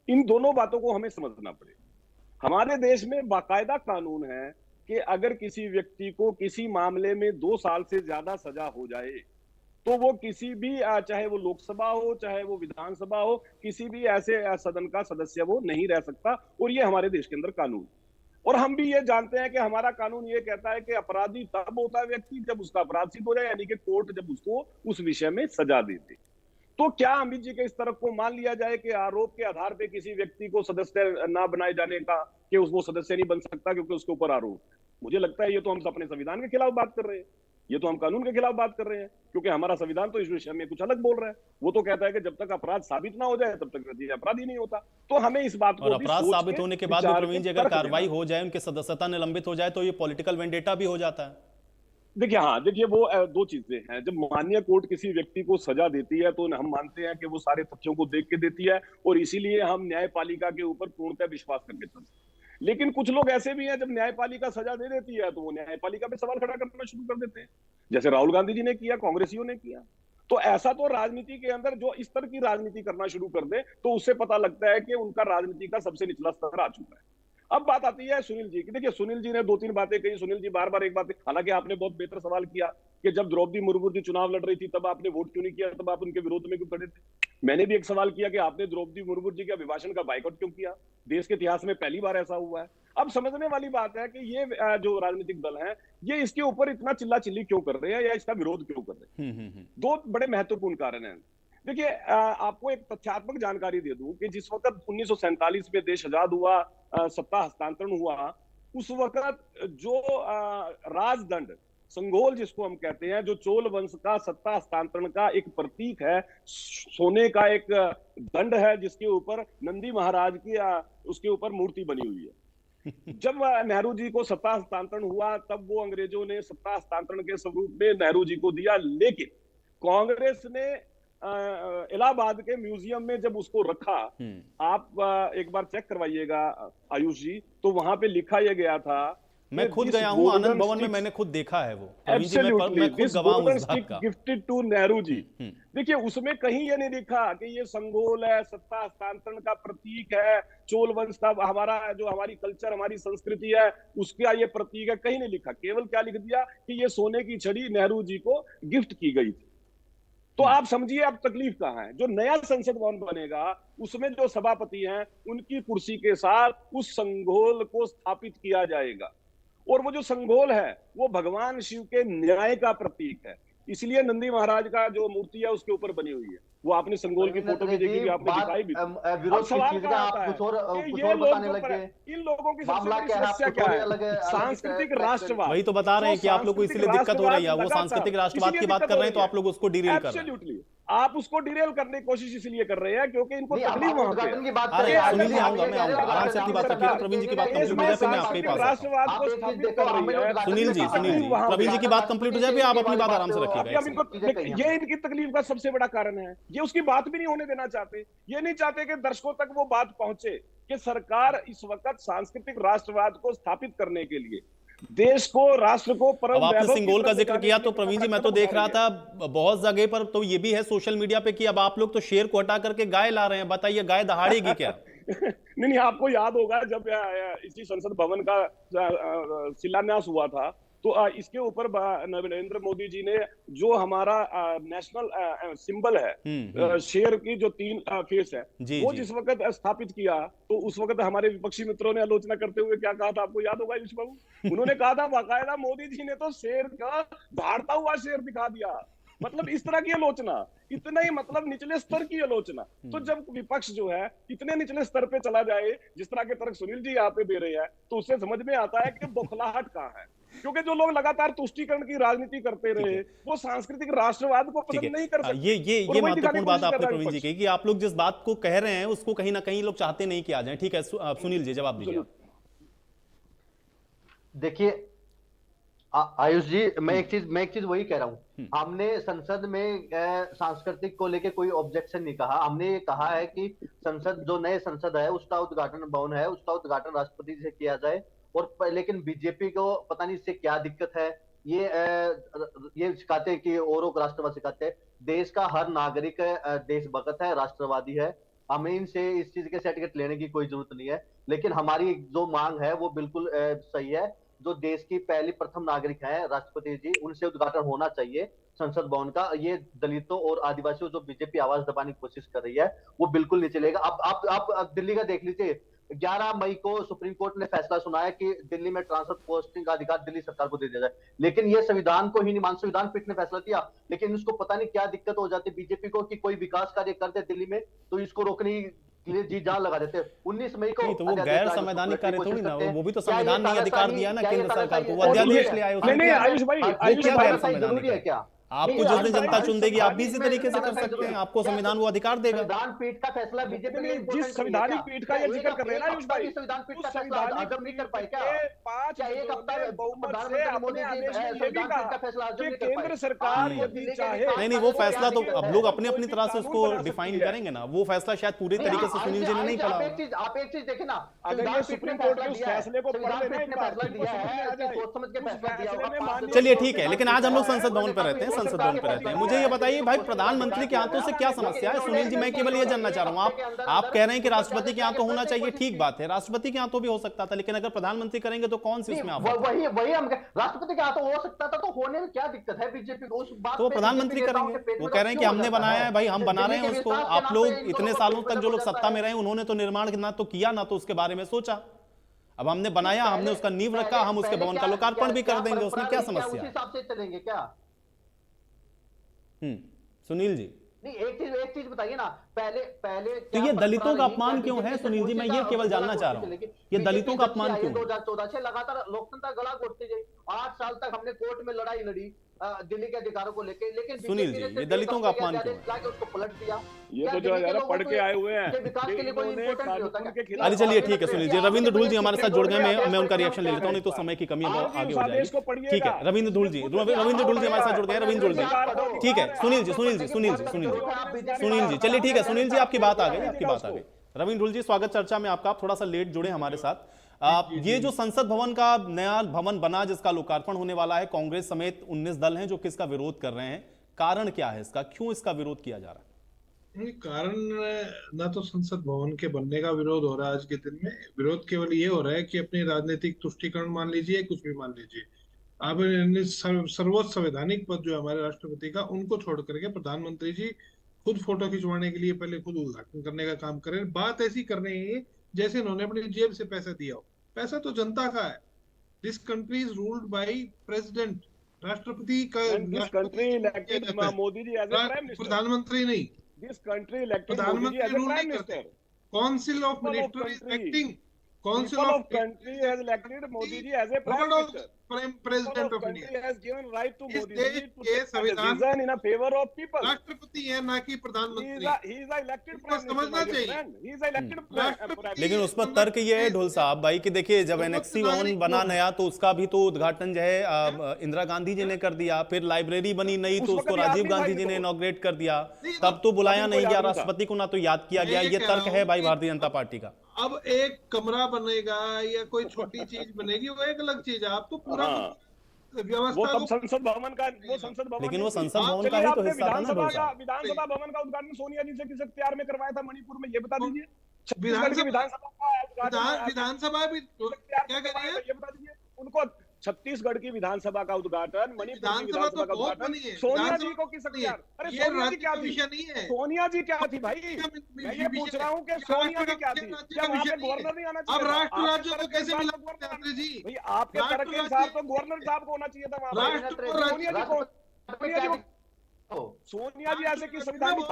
इन दोनों बातों को हमें समझना पड़ेगा। हमारे देश में बाकायदा कानून है कि अगर किसी व्यक्ति को किसी मामले में 2 साल से ज्यादा सजा हो जाए तो वो किसी भी, चाहे वो लोकसभा हो चाहे वो विधानसभा हो, किसी भी ऐसे सदन का सदस्य वो नहीं रह सकता। और ये हमारे देश के अंदर कानून। और हम भी ये जानते हैं कि हमारा कानून ये कहता है कि अपराधी तब होता है व्यक्ति जब उसका अपराध सिद्ध हो जाए, यानी कि कोर्ट जब उसको उस विषय में सजा देती। तो क्या अमित जी के इस तरफ को मान लिया जाए कि आरोप के आधार पर किसी व्यक्ति को सदस्य ना बनाए जाने का, कि वो सदस्य नहीं बन सकता क्योंकि उसके ऊपर आरोप है? मुझे लगता है ये तो हम अपने संविधान के खिलाफ बात कर रहे हैं, ये तो हम कानून के खिलाफ बात कर रहे हैं, क्योंकि हमारा संविधान तो इस विषय में कुछ अलग बोल रहा है। वो तो कहता है कि जब तक अपराध साबित ना हो जाए तब तक व्यक्ति अपराधी नहीं होता। तो हमें इस बात को, और अपराध साबित होने के बाद भी प्रवीण जी अगर कार्रवाई हो जाए, उनकी सदस्यता निलंबित हो जाए तो ये पॉलिटिकल वेंडेटा भी हो जाता है। देखिए, हाँ देखिए, वो 2 चीजें हैं। जब माननीय कोर्ट किसी व्यक्ति को सजा देती है तो हम मानते हैं कि वो सारे तथ्यों को देख के देती है और इसीलिए हम न्यायपालिका के ऊपर पूर्णतः विश्वास करके चलते हैं। लेकिन कुछ लोग ऐसे भी हैं, जब न्यायपालिका सजा दे देती है तो वो न्यायपालिका पे सवाल खड़ा करना शुरू कर देते हैं, जैसे राहुल गांधी जी ने किया, कांग्रेसियों ने किया। तो ऐसा तो राजनीति के अंदर जो इस तरह की राजनीति करना शुरू कर दे तो उससे पता लगता है कि उनका राजनीति का सबसे निचला स्तर आ चुका है। अब बात आती है सुनील जी की। देखिए, सुनील जी ने 2-3 बातें कही। सुनील जी बार बार एक बात, हालांकि आपने बहुत बेहतर सवाल किया कि जब द्रौपदी मुर्मू जी चुनाव लड़ रही थी तब आपने वोट क्यों नहीं किया, तब आप उनके विरोध में क्यों खड़े थे। मैंने भी एक सवाल किया कि आपने द्रौपदी मुर्मू जी के अभिभाषण का बाइकआउट क्यों किया? देश के इतिहास में पहली बार ऐसा हुआ है। अब समझने वाली बात है कि ये जो राजनीतिक दल हैं, ये इसके ऊपर इतना चिल्ला चिल्ली क्यों कर रहे हैं या इसका विरोध क्यों कर रहे हैं? दो बड़े महत्वपूर्ण कारण हैं। देखिए, आपको एक तथ्यात्मक जानकारी दे दूं कि जिस वक्त 1947 में देश आजाद हुआ, सत्ता हस्तांतरण हुआ, उस वक्त जो राजदंड, संघोल जिसको हम कहते हैं, जो चोल वंश का सत्ता हस्तांतरण का एक प्रतीक है, सोने का एक दंड है जिसके ऊपर नंदी महाराज की उसके ऊपर मूर्ति बनी हुई है। जब नेहरू जी को सत्ता हस्तांतरण हुआ तब वो अंग्रेजों ने सत्ता हस्तांतरण के स्वरूप में नेहरू जी को दिया, लेकिन कांग्रेस ने इलाहाबाद के म्यूजियम में जब उसको रखा, आप एक बार चेक करवाइएगा आयुष जी, तो वहां पे लिखा यह गया था, मैं खुद गया हूं आनंद भवन में, मैंने खुद देखा है वो। मैं खुद गवाह हूं इस बात का। Gifted to Nehru ji. देखिए, उसमें कहीं ये नहीं लिखा कि ये संघोल है, सत्ता हस्तांतरण का प्रतीक है, चोल वंश का हमारा जो हमारी कल्चर, हमारी संस्कृति है, उसका ये प्रतीक है, कहीं नहीं लिखा। केवल क्या लिख दिया कि ये सोने की छड़ी नेहरू जी को गिफ्ट की गई थी। तो आप समझिए अब तकलीफ कहां है। जो नया संसद भवन बनेगा उसमें जो सभापति हैं उनकी कुर्सी के साथ उस संघोल को स्थापित किया जाएगा, और वो जो संघोल है वो भगवान शिव के न्याय का प्रतीक है। इसलिए नंदी महाराज का जो मूर्ति है उसके ऊपर बनी हुई है। वो आपने संघोल की फोटो भी देखी, आपने दिखाई भी। अब सवाल क्या आता है कि ये लोग इन लोगों की सबसे बड़ी समस्या क्या है? सांस्कृतिक राष्ट्रवाद। वही तो बता रहे हैं कि आप लोग को इसलिए दिक्कत हो रही है। वो सांस्कृतिक राष्ट्रवाद की बात कर रहे हैं तो आप लोग उसको डिरेल कर रहे हैं। आप उसको डिरेल करने की कोशिश इसलिए कर रहे हैं क्योंकि इनको तकलीफ वहां पे। सुनील जी आऊंगा, मैं आऊंगा, आराम से अपनी बात रखिए। प्रवीण जी की बात कंप्लीट हो जाए फिर मैं आपके पास। राष्ट्रवाद को स्थापित कर रही है। सुनील जी, प्रवीण जी की बात कंप्लीट हो जाए फिर आप अपनी बात आराम से रखिएगा। ये इनकी तकलीफ का सबसे बड़ा कारण है। ये उसकी बात भी नहीं होने देना चाहते। ये नहीं चाहते कि दर्शकों तक वो बात पहुंचे कि सरकार इस वक्त सांस्कृतिक राष्ट्रवाद को स्थापित करने के लिए देश को, राष्ट्र को परम। अब आपने सिंगोल का जिक्र किया तो प्रवीण जी, मैं तो देख रहा था बहुत जगह पर तो ये भी है सोशल मीडिया पे कि अब आप लोग तो शेर को हटा करके गाय ला रहे हैं। बताइए, गाय दहाड़ेगी क्या? नहीं, आपको याद होगा जब इसी संसद भवन का शिलान्यास हुआ था तो इसके ऊपर नरेंद्र मोदी जी ने जो हमारा नेशनल सिंबल है, शेर की जो 3 फेस है, वो जिस वक्त स्थापित किया तो उस वक्त हमारे विपक्षी मित्रों ने आलोचना करते हुए क्या कहा था, आपको याद होगा युष बाबू? उन्होंने कहा था बाकायदा मोदी जी ने तो शेर का दहाड़ता हुआ शेर दिखा दिया। मतलब इस तरह की आलोचना, इतना ही मतलब निचले स्तर की आलोचना। तो जब विपक्ष जो है इतने निचले स्तर पे चला जाए, जिस तरह के तर्क सुनील जी यहाँ पे दे रहे हैं, तो उससे समझ में आता है कि बौखलाहट कहाँ है। क्योंकि जो लोग लगातार तुष्टीकरण की राजनीति करते रहे वो सांस्कृतिक राष्ट्रवाद को पसंद नहीं कर सकते। ये महत्वपूर्ण बात आपने प्रवीण जी कही कि आप लोग जिस बात को कह रहे हैं उसको कहीं ना कहीं लोग चाहते नहीं कि आ जाए। ठीक है, सुनील जी जवाब दीजिए। देखिए आयुष जी, मैं एक चीज वही कह रहा हूँ। हमने संसद में सांस्कृतिक को लेके कोई ऑब्जेक्शन नहीं कहा। हमने ये कहा है कि संसद, जो नए संसद है उसका उद्घाटन भवन है, उसका उद्घाटन राष्ट्रपति से किया जाए। और लेकिन बीजेपी को पता नहीं इससे क्या दिक्कत है। ये सिखाते हैं कि औरों को राष्ट्रवाद सिखाते हैं। देश का हर नागरिक देशभक्त है, राष्ट्रवादी है। हमें इनसे इस चीज के सर्टिफिकेट लेने की कोई जरूरत नहीं है। लेकिन हमारी जो मांग है वो बिल्कुल सही है। जो देश की पहली प्रथम नागरिक हैं राष्ट्रपति जी, उनसे उद्घाटन होना चाहिए संसद भवन का। ये दलितों और आदिवासियों जो बीजेपी आवाज दबाने की कोशिश कर रही है वो बिल्कुल नहीं चलेगा। आप दिल्ली का देख लीजिए, 11 मई को सुप्रीम कोर्ट ने फैसला सुनाया कि दिल्ली में ट्रांसफर पोस्टिंग का अधिकार दिल्ली सरकार को दे दिया जाए। लेकिन ये संविधान को ही नहीं मान, संविधान पीठ ने फैसला किया, लेकिन उसको पता नहीं क्या दिक्कत हो जाती बीजेपी को कि कोई विकास कार्य करते दिल्ली में तो इसको रोकने के लिए जी जान लगा देते। 19 मई को तो वो गैर संवैधानिक कार्य थोड़ी ना, वो भी तो संविधान ने अधिकार दिया ना केंद्र सरकार को, वो अध्यादेश ले आए। जरूरी है क्या? आपको जिस दिन जनता चुन देगी आप भी इसी तरीके से कर सकते हैं। आपको संविधान वो अधिकार देगा। संविधान पीठ का फैसला बीजेपी ने, जिस संवैधानिक पीठ का ये जिक्र कर रहे हैं ना आयुष भाई, संविधान पीठ का फैसला हजम नहीं कर पाए क्या? क्या एक हफ्ता प्रधानमंत्री मोदी जी संविधान पीठ का फैसला हजम नहीं कर पाए? केंद्र सरकार यदि चाहे, नहीं वो फैसला तो अब लोग अपनी अपनी तरह से उसको डिफाइन करेंगे ना। वो फैसला शायद पूरी तरीके से सुनील जी ने नहीं पढ़ा। आप एक चीज देखें ना, अगर ये सुप्रीम कोर्ट के उस फैसले को पढ़ लेना, फैसला दिया है, सोच समझ के फैसला दिया होगा। चलिए ठीक है, लेकिन आज हम लोग संसद भवन पर रहते हैं। संसद भवन पे रहते हैं। मुझे ये बताइए भाई, प्रधानमंत्री के हाथों से क्या समस्या है? सुनील जी, मैं केवल ये जानना चाह रहा हूँ, आप कह रहे हैं कि राष्ट्रपति के हाथों होना चाहिए, ठीक बात है, राष्ट्रपति के हाथों भी हो सकता था, लेकिन अगर प्रधानमंत्री करेंगे तो कौन सी उसमें आप? वही हम राष्ट्रपति के हाथों हो सकता था, तो होने में क्या दिक्कत है बीजेपी को? उस बात तो प्रधानमंत्री करेंगे, वो कह रहे हैं कि हमने बनाया है भाई, हम बना रहे हैं उसको। आप लोग इतने सालों तक जो लोग सत्ता में रहे उन्होंने तो निर्माण ना तो किया ना तो उसके बारे में सोचा। अब हमने बनाया, हमने उसका नींव रखा, हम उसके भवन का लोकार्पण भी कर देंगे, उसमें क्या समस्या है? उस हिसाब से चलेंगे क्या? सुनील जी, नहीं, एक चीज बताइए ना, पहले तो ये दलितों का अपमान क्यों है सुनील जी? मैं ये केवल जानना चाह रहा हूँ, ये दलितों का अपमान क्यों? 2014 से लगातार लोकतंत्र गला घोटती गई। 8 साल तक हमने कोर्ट में लड़ाई लड़ी दिल्ली के अधिकारों को लेकर, लेकिन सुनील जी, ये दलितों का अपमान क्यों है? उसको पलट दिया। ये तो जो पढ़ के आए हुए हैं, विकास के लिए कोई इंपॉर्टेंट नहीं होता क्या? अरे चलिए ठीक है सुनील जी, रविंद्र धूल जी हमारे साथ जुड़ गए, मैं उनका रिएक्शन ले लेता हूँ, नहीं तो समय की कमी आगे हो जाएगी। ठीक है, रविंद्र धूल जी हमारे साथ जुड़ गए। रविंद्र धूल जी, ठीक है, सुनील जी, चलिए ठीक है, सुनील जी आपकी बात आ गई, रविंद्र धूल जी स्वागत चर्चा में आपका। आप थोड़ा सा लेट जुड़े हमारे साथ। ये जो संसद भवन का नया भवन बना, जिसका लोकार्पण होने वाला है, कांग्रेस समेत 19 दल हैं जो किसका विरोध कर रहे हैं, कारण क्या है इसका, क्यों इसका विरोध किया जा रहा है? कारण ना तो संसद भवन के बनने का विरोध हो रहा है आज के दिन में, विरोध केवल ये हो रहा है कि अपनी राजनीतिक तुष्टीकरण मान लीजिए, कुछ भी मान लीजिए, आप सर्वोच्च संवैधानिक पद जो है हमारे राष्ट्रपति का, उनको छोड़ करके प्रधानमंत्री जी खुद फोटो खिंचवाने के लिए पहले खुद उद्घाटन करने का काम करें। बात ऐसी कर रहे हैं जैसे इन्होंने अपनी जेब से पैसा दिया हो। पैसा तो जनता का है। This country is ruled by president, राष्ट्रपति का। Country elected Modi ji as a prime minister, प्रधानमंत्री नहीं। This country elected Modi ji as a prime minister. Council of minister is acting. Council of country has elected Modi ji as a prime minister. President of country India has given right to Modi ji to के take decision in a favor of people. राष्ट्रपति है ना कि प्रधानमंत्री। He is a elected prime minister. समझना चाहिए। He is a elected prime minister. लेकिन उस पर तर्क ये है ढोल साहब भाई कि देखिए, जब एनेक्सी भवन बना नया तो उसका भी तो उद्घाटन जो है इंदिरा गांधी जी ने कर दिया, फिर लाइब्रेरी बनी नई तो उसको राजीव गांधी जी ने इनॉग्रेट कर दिया, तब तो बुलाया नहीं गया राष्ट्रपति को, ना तो याद किया गया। ये तर्क है भाई भारतीय जनता पार्टी का। अब एक कमरा बनेगा या कोई छोटी चीज बनेगी, वो एक अलग चीज है। आप तो पूरा व्यवस्था वो संसद भवन का, वो संसद भवन, लेकिन वो संसद भवन का ही तो हिस्सा था ना। विधानसभा भवन का उद्घाटन सोनिया जी से किस इख्तियार में करवाया था मणिपुर में, ये बता दीजिए। विधानसभा भी क्या कर रही है, ये बता दीजिए उनको। छत्तीसगढ़ की विधानसभा का उद्घाटन, मणिपुर की विधानसभा का उद्घाटन सोनिया जी को किस इख्तियार? अरे सोनिया जी क्या थी? सोनिया जी क्या थी भाई? मैं ये पूछ रहा हूँ कि सोनिया जी क्या थी? क्या वहाँ पे गवर्नर नहीं आना चाहिए? अब राष्ट्र राज्यों को कैसे मिला जी? भाई आपके तर्क के अनुसार तो गवर्नर साहब को होना चाहिए था वहाँ पे। सोनिया जी को, सोनिया जी ऐसे की संविधानिक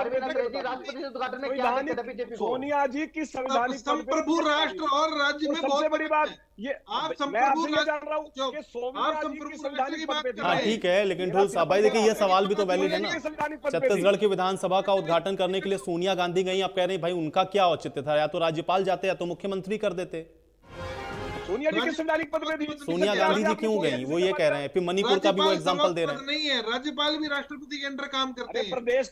सोनिया जी की संविधानिक संप्रभु राष्ट्र और राज्य में सबसे बड़ी बात ये आप संप्रभु जान रहा हूँ कि सोनिया जी की संविधानिक पद पे थी। हाँ ठीक है, लेकिन ढोल साहब भाई देखिए, ये सवाल भी तो वैलिड है ना। छत्तीसगढ़ की विधानसभा का उद्घाटन करने के लिए सोनिया गांधी गई, आप कह रहे हैं भाई उनका क्या औचित्य था? या तो राज्यपाल जाते या तो मुख्यमंत्री कर देते। सोनिया जी की संवैधानिक पद पे थी। सोनिया गांधी जी क्यों गई, वो ये कह रहे हैं। फिर मणिपुर का भी वो एग्जांपल दे रहे हैं। नहीं है, राज्यपाल भी राष्ट्रपति के अंडर काम करते हैं। प्रदेश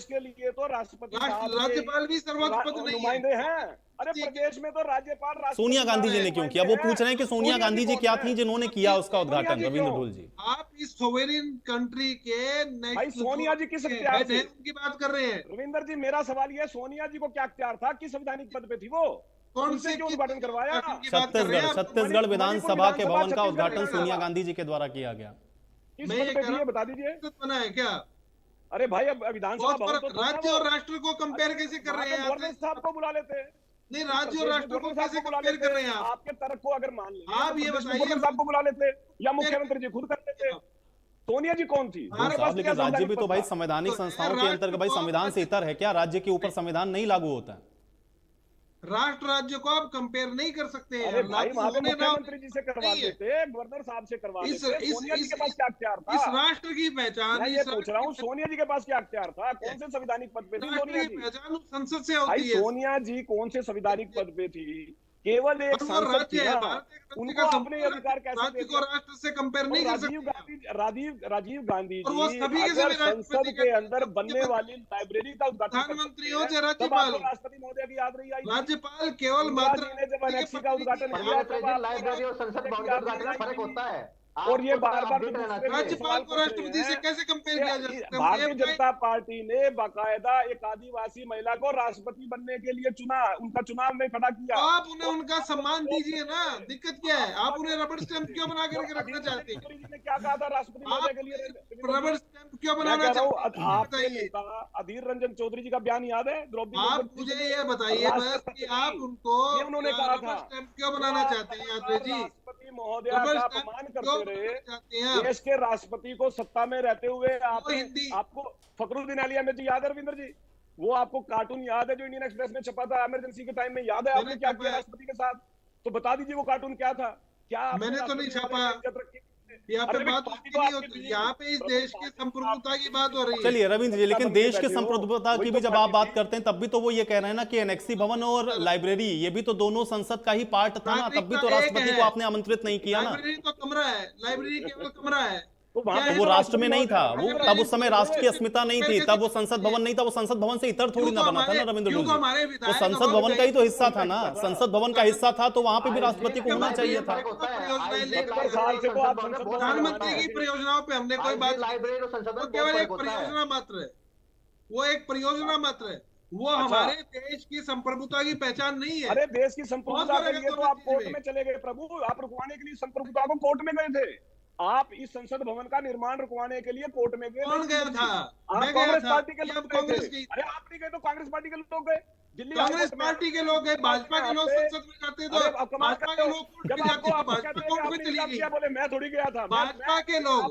के लिए तो राष्ट्रपति राज्यपाल भी सर्वोच्च पद नहीं नुमाइंदे हैं। अरे प्रदेश में तो राज्यपाल सोनिया गांधी जी ने क्यों किया? वो पूछ रहे हैं कि सोनिया गांधी जी क्या थी जिन्होंने किया उसका उद्घाटन? रविंद्र धूल जी, आप इस सोवेरियन कंट्री के सोनिया जी किस इख्तियार से की बात कर रहे हैं? रविंदर जी, मेरा सवाल ये, सोनिया जी को क्या इख्तियार था? किस संवैधानिक पद पे थी वो? कौन से क्यों उद्घाटन करवाया? छत्तीसगढ़ विधानसभा के भवन का उद्घाटन सोनिया गांधी जी के द्वारा किया गया। किस पद पे थी बता दीजिए। बना है क्या? अरे भाई अब विधानसभा भवन तो राज्य और राष्ट्र को कंपेयर कैसे कर रहे हैं? गवर्नर साहब को बुला लेते। नहीं, राज्य और राष्ट्र को कैसे कंपेयर कर रहे हैं आप? आपके तर्क को अगर मान लें, आप ये बताइए, गवर्नर साहब को बुला लेते या मुख्यमंत्री जी खुद कर लेते। सोनिया जी कौन थी? लेकिन राज्य भी तो भाई संवैधानिक संस्थाओं के अंतर्गत, भाई संविधान से इतर है क्या? राज्य के ऊपर संविधान नहीं लागू होता है। राष्ट्र राज्य को आप कंपेयर नहीं कर सकते हैं। अरे भाई वहां पे मुख्यमंत्री जी से करवा देते, गवर्नर साहब से करवा देते। सोनिया जी के पास क्या अख्तियार था? इस राष्ट्र की पहचान, मैं ये पूछ रहा हूँ, सोनिया जी के पास क्या अख्तियार था? कौन से संवैधानिक पद पे थी सोनिया जी? पहचान संसद से होती है। सोनिया जी कौन से संवैधानिक पद पे थी? केवल एक सांसद थी ना, उनको अपने अधिकार कैसे देते? को राष्ट्र से कंपेयर नहीं कर सकते। राजीव गांधी जी अगर संसद के अंदर बनने वाली लाइब्रेरी का उद्घाटन, प्रधानमंत्री हो चाहे राज्यपाल, राष्ट्रपति महोदय की याद रही आई। राज्यपाल केवल मात्र ने जब एनेक्सी का उद्घाटन किया, लाइब्रेरी और संसद भवन का उद्घाटन में फर्क होता है। और ये बार बार राज्यपाल को राष्ट्रपति से कैसे कंपेयर किया जा सकता है? भारतीय जनता पार्टी ने बाकायदा एक आदिवासी महिला को राष्ट्रपति बनने के लिए चुना, उनका चुनाव में खड़ा किया। तो आप उन्हें उनका सम्मान दीजिए ना, दिक्कत क्या है? आप उन्हें रबर स्टैंप क्यों बना करके रखना चाहते हैं? ने क्या कहा था राष्ट्रपति महोदय के लिए? रबर स्टैंप क्यों बनाना चाहते हैं? आपके नेता अधीर रंजन चौधरी जी का बयान याद है? द्रौपदी आप मुझे ये बताइए बस कि आप उनको उन्होंने कहा था रबर स्टैंप क्यों बनाना चाहते हैं यादव जी? राष्ट्रपति महोदय का अपमान करते रहे देश के राष्ट्रपति को सत्ता में रहते हुए। आपको फखरुद्दीन अली अहमद जी याद है? रविंद्र जी, वो आपको कार्टून याद है जो इंडियन एक्सप्रेस में छपा था इमरजेंसी के टाइम में? याद है आपने क्या किया राष्ट्रपति के साथ? तो बता दीजिए वो कार्टून क्या था? क्या मैंने तो नहीं छापा। यहाँ पे बात उसकी नहीं होती, यहाँ पे इस देश की संप्रभुता की बात हो रही है। चलिए रविंद्र जी, लेकिन देश की संप्रभुता की भी जब आप बात करते हैं तब भी तो वो ये कह रहे हैं ना कि एनेक्सी भवन और लाइब्रेरी ये भी तो दोनों संसद का ही पार्ट था ना, तब भी तो राष्ट्रपति को आपने आमंत्रित नहीं किया ना। लाइब्रेरी तो कमरा है, लाइब्रेरी केवल कमरा है। तो वो राष्ट्र में नहीं था, वो तब उस समय राष्ट्र की अस्मिता नहीं थी, तब वो संसद भवन नहीं था, वो संसद भवन से इतर थोड़ी ना बना था ना रविंद्र जी, वो संसद भवन का ही तो हिस्सा था ना, संसद भवन का हिस्सा था तो वहां पे भी राष्ट्रपति को होना चाहिए था। प्रधानमंत्री की परियोजनाओं पे हमने कोई बात, केवल एक परियोजना मात्र है, वो एक परियोजना मात्र है, वो हमारे देश की संप्रभुता की पहचान नहीं है। अरे देश की संप्रभुता के लिए तो आप कोर्ट में चले गए प्रभु, आप रुकवाने के लिए संप्रभुता को कोर्ट में गए थे। आप इस संसद भवन का निर्माण रुकवाने के लिए कोर्ट में गए। कौन गया था? आप कांग्रेस पार्टी के लोग गए। अरे आप नहीं गए तो कांग्रेस पार्टी के लोग गए, दिल्ली कांग्रेस पार्टी के लोग गए, भाजपा के लोग संसद में जाते तो भाजपा के लोग कोर्ट में जाते, भाजपा कोर्ट में चली गई। बोले मैं थोड़ी गया था, भाजपा के लोग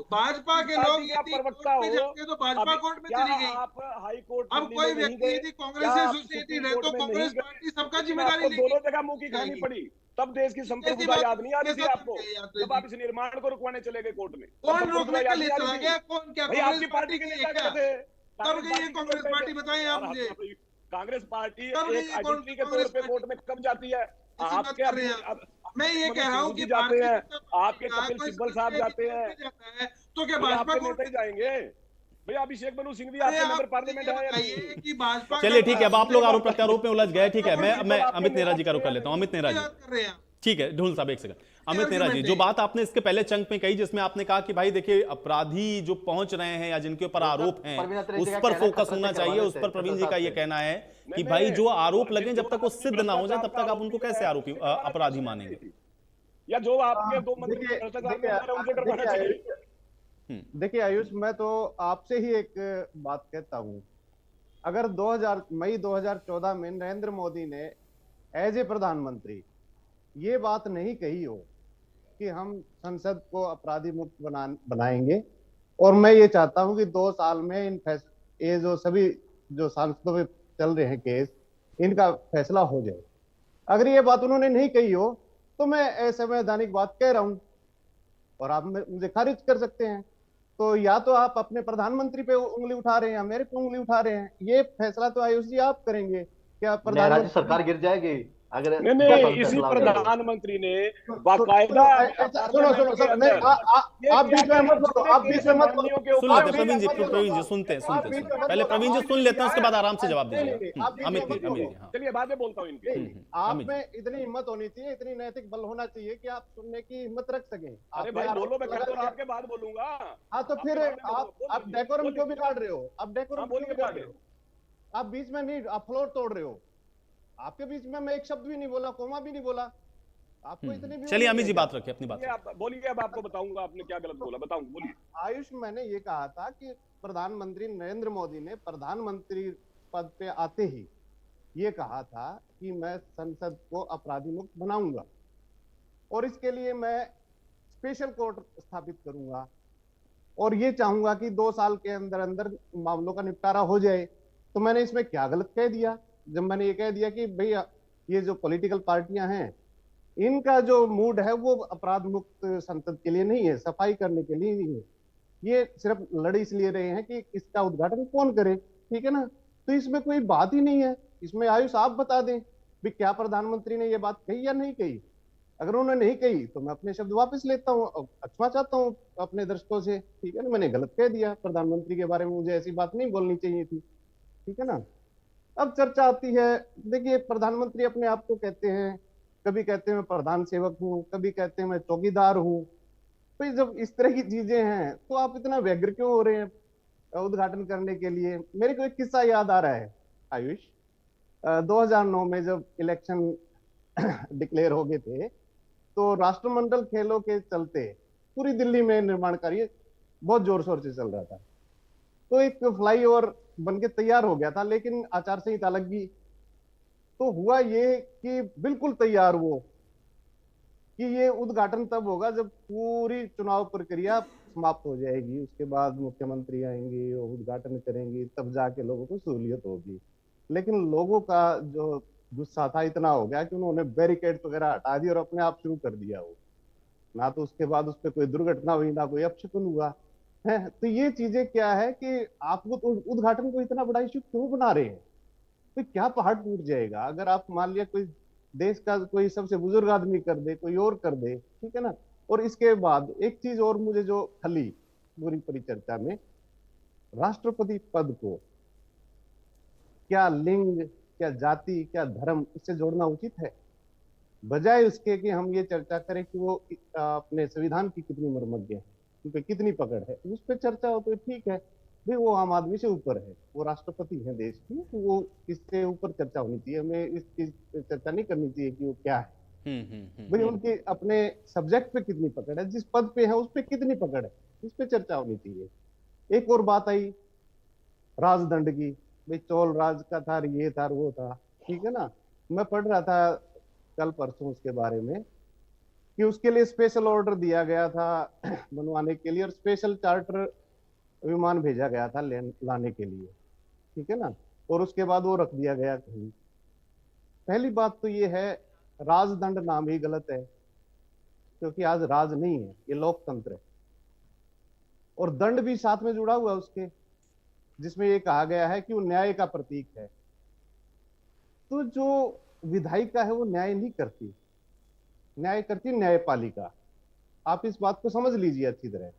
जाते तो भाजपा कोर्ट में चली गई। आप हाई कोर्ट अब कोई व्यक्ति यदि कांग्रेस से एसोसिएटेड है तो कांग्रेस पार्टी सबका जिम्मेदारी लेगी। दोनों जगह मुंह की खानी पड़ी, तब देश की संप्रभुता याद नहीं आ रही थी आपको, जब आप इस निर्माण को रुकवाने चले गए कोर्ट में। कौन रोकने के लिए चला गया? कौन? क्या आपकी पार्टी के नेता क्या थे? कब गई है कांग्रेस पार्टी? बताएं आप मुझे। कांग्रेस पार्टी एक आइडेंटिटी के तौर पे कोर्ट में कब जाती है? आपके मैं ये कह रहा हूँ कि जाते हैं, आपके कपिल सिब्बल साहब जाते हैं, तो क्या भाजपा नेता ही जाएंगे? भैया अभिषेक मनु सिंह भी आपके मेंबर पार्लियामेंट है। चलिए ठीक है, अब आप लोग आरोप प्रत्यारोप में उलझ गए, ठीक है, मैं अमित नेहरा जी का रुख कर लेता हूँ। अमित नेहरा जी, ठीक है, ढूंढ साहब एक सेकंड। अमित नेहरा जी, जो बात आपने इसके पहले चंक में कही जिसमें आपने कहा कि भाई देखिए अपराधी जो पहुंच रहे हैं या जिनके ऊपर आरोप हैं उस पर फोकस होना चाहिए, उस पर प्रवीण जी का ये कहना है कि भाई जो आरोप लगे जब तक वो सिद्ध ना हो जाए तब तक आप उनको कैसे आरोपी अपराधी मानेंगे? या जो आपके दो मंत्री देखिए आयुष, मैं तो आपसे ही एक बात कहता हूं, अगर मई 2014 में नरेंद्र मोदी ने एज ए प्रधानमंत्री ये बात नहीं कही हो कि हम संसद को अपराधी मुक्त बनाएंगे, और मैं ये चाहता हूं कि 2 साल में ये जो सभी जो सांसदों में चल रहे हैं केस, इनका फैसला हो जाए, अगर ये बात उन्होंने नहीं कही हो तो मैं असंवैधानिक बात कह रहा हूं और आप मुझे खारिज कर सकते हैं। तो या तो आप अपने प्रधानमंत्री पे उंगली उठा रहे हैं या मेरे पे उंगली उठा रहे हैं, ये फैसला तो आयुष जी आप करेंगे। क्या प्रधानमंत्री सरकार गिर जाएगी अगर नहीं, इसी प्रधानमंत्री ने बाकायदा सुनो सर, आप बीच में मत बोलो, आप बीच में मत बोलो। सुन लेते प्रवीण जी सुनते हैं पहले प्रवीण जी सुन लेते हैं, उसके बाद आराम से जवाब दीजिए। अमित चलिए बाद में बोलता हूँ इनके। आप में इतनी हिम्मत होनी चाहिए, इतनी नैतिक बल होना चाहिए कि आप सुनने की हिम्मत रख सकें। अरे भाई बोलो, मैं खड़े आपके बाद बोलूंगा। हाँ तो फिर आप डेकोरम क्यों बिगाड़ रहे हो? आप डेकोरम क्यों बिगाड़ रहे हो? आप बीच में नहीं, आप फ्लोर तोड़ रहे हो। आपके बीच में मैं एक शब्द भी नहीं बोला, कोमा भी नहीं बोला। आपको इतनी भी चलिए अमित जी बात रखिए अपनी बात। आप बोलिए, अब आपको बताऊंगा आपने क्या गलत बोला, बताऊंगा, बोलिए। आयुष, मैंने ये कहा था कि प्रधानमंत्री नरेंद्र मोदी ने प्रधानमंत्री पद पे आते ही ये कहा था कि मैं संसद को अपराधी मुक्त बनाऊंगा और इसके लिए मैं स्पेशल कोर्ट स्थापित करूंगा और ये चाहूंगा कि 2 साल के अंदर अंदर मामलों का निपटारा हो जाए। तो मैंने इसमें क्या गलत कह दिया जब मैंने ये कह दिया कि भैया ये जो पॉलिटिकल पार्टियां हैं इनका जो मूड है वो अपराध मुक्त संसद के लिए नहीं है, सफाई करने के लिए नहीं है, ये सिर्फ लड़ इसलिए रहे हैं कि इसका उद्घाटन कौन करे, ठीक है ना? तो इसमें कोई बात ही नहीं है। इसमें आयुष आप बता दें भी क्या प्रधानमंत्री ने ये बात कही या नहीं कही। अगर उन्होंने नहीं कही तो मैं अपने शब्द वापस लेता हूँ, क्षमा चाहता हूँ अपने दर्शकों से, ठीक है ना? मैंने गलत कह दिया, प्रधानमंत्री के बारे में मुझे ऐसी बात नहीं बोलनी चाहिए थी, ठीक है ना? अब चर्चा आती है, देखिए प्रधानमंत्री अपने आप को कहते हैं, कभी कहते हैं मैं प्रधान सेवक हूँ, कभी कहते हैं मैं चौकीदार हूँ, तो जब इस तरह की चीजें हैं तो आप इतना व्यग्र क्यों हो रहे हैं उद्घाटन करने के लिए? मेरे को एक किस्सा याद आ रहा है आयुष। 2009 में जब इलेक्शन डिक्लेयर हो गए थे तो राष्ट्रमंडल खेलों के चलते पूरी दिल्ली में निर्माण कार्य बहुत जोर शोर से चल रहा था। तो एक फ्लाईओवर बन के तैयार हो गया था, लेकिन आचार संहिता लग गई। तो हुआ ये कि बिल्कुल तैयार वो कि ये उद्घाटन तब होगा जब पूरी चुनाव प्रक्रिया समाप्त हो जाएगी, उसके बाद मुख्यमंत्री आएंगे और उद्घाटन करेंगे, तब जाके लोगों को सहूलियत होगी। लेकिन लोगों का जो गुस्सा था इतना हो गया कि उन्होंने बैरिकेड वगैरह हटा दिए और अपने आप शुरू कर दिया वो। ना तो उसके बाद उस पर कोई दुर्घटना हुई, ना कोई अपशकुन हुआ है। तो ये चीजें क्या है कि आपको तो उद्घाटन को इतना बड़ा इश्यू क्यों बना रहे हैं? तो क्या पहाड़ टूट जाएगा अगर आप मान लिया कोई देश का कोई सबसे बुजुर्ग आदमी कर दे, कोई और कर दे, ठीक है ना। और इसके बाद एक चीज और मुझे जो खली पूरी परिचर्चा में, राष्ट्रपति पद को क्या लिंग, क्या जाति, क्या धर्म इससे जोड़ना उचित है? बजाय उसके कि हम ये चर्चा करें कि वो अपने संविधान की कितनी मर्मज्ञ है, उन पे कितनी पकड़ है, उस पर चर्चा हो तो ठीक है भाई, वो आम आदमी से ऊपर है, वो राष्ट्रपति है देश की, तो वो इससे ऊपर चर्चा होनी चाहिए। हमें इस चीज पे चर्चा नहीं करनी चाहिए कि वो क्या है। भाई उनके अपने सब्जेक्ट पे कितनी पकड़ है, जिस पद पे है उस पे कितनी पकड़ है, इस पे चर्चा होनी चाहिए। एक और बात आई राजदंड की, भाई चोल राज का था, ये था, वो था, ठीक है ना। मैं पढ़ रहा था कल परसों उसके बारे में कि उसके लिए स्पेशल ऑर्डर दिया गया था बनवाने के लिए, और स्पेशल चार्टर विमान भेजा गया था लाने के लिए, ठीक है ना। और उसके बाद वो रख दिया गया कहीं। पहली बात तो ये है, राजदंड नाम ही गलत है, क्योंकि आज राज नहीं है, ये लोकतंत्र है। और दंड भी साथ में जुड़ा हुआ है उसके, जिसमें ये कहा गया है कि वो न्याय का प्रतीक है। तो जो विधायिका है वो न्याय नहीं करती, न्याय करती न्यायपालिका। आप इस बात को समझ लीजिए अच्छी तरह।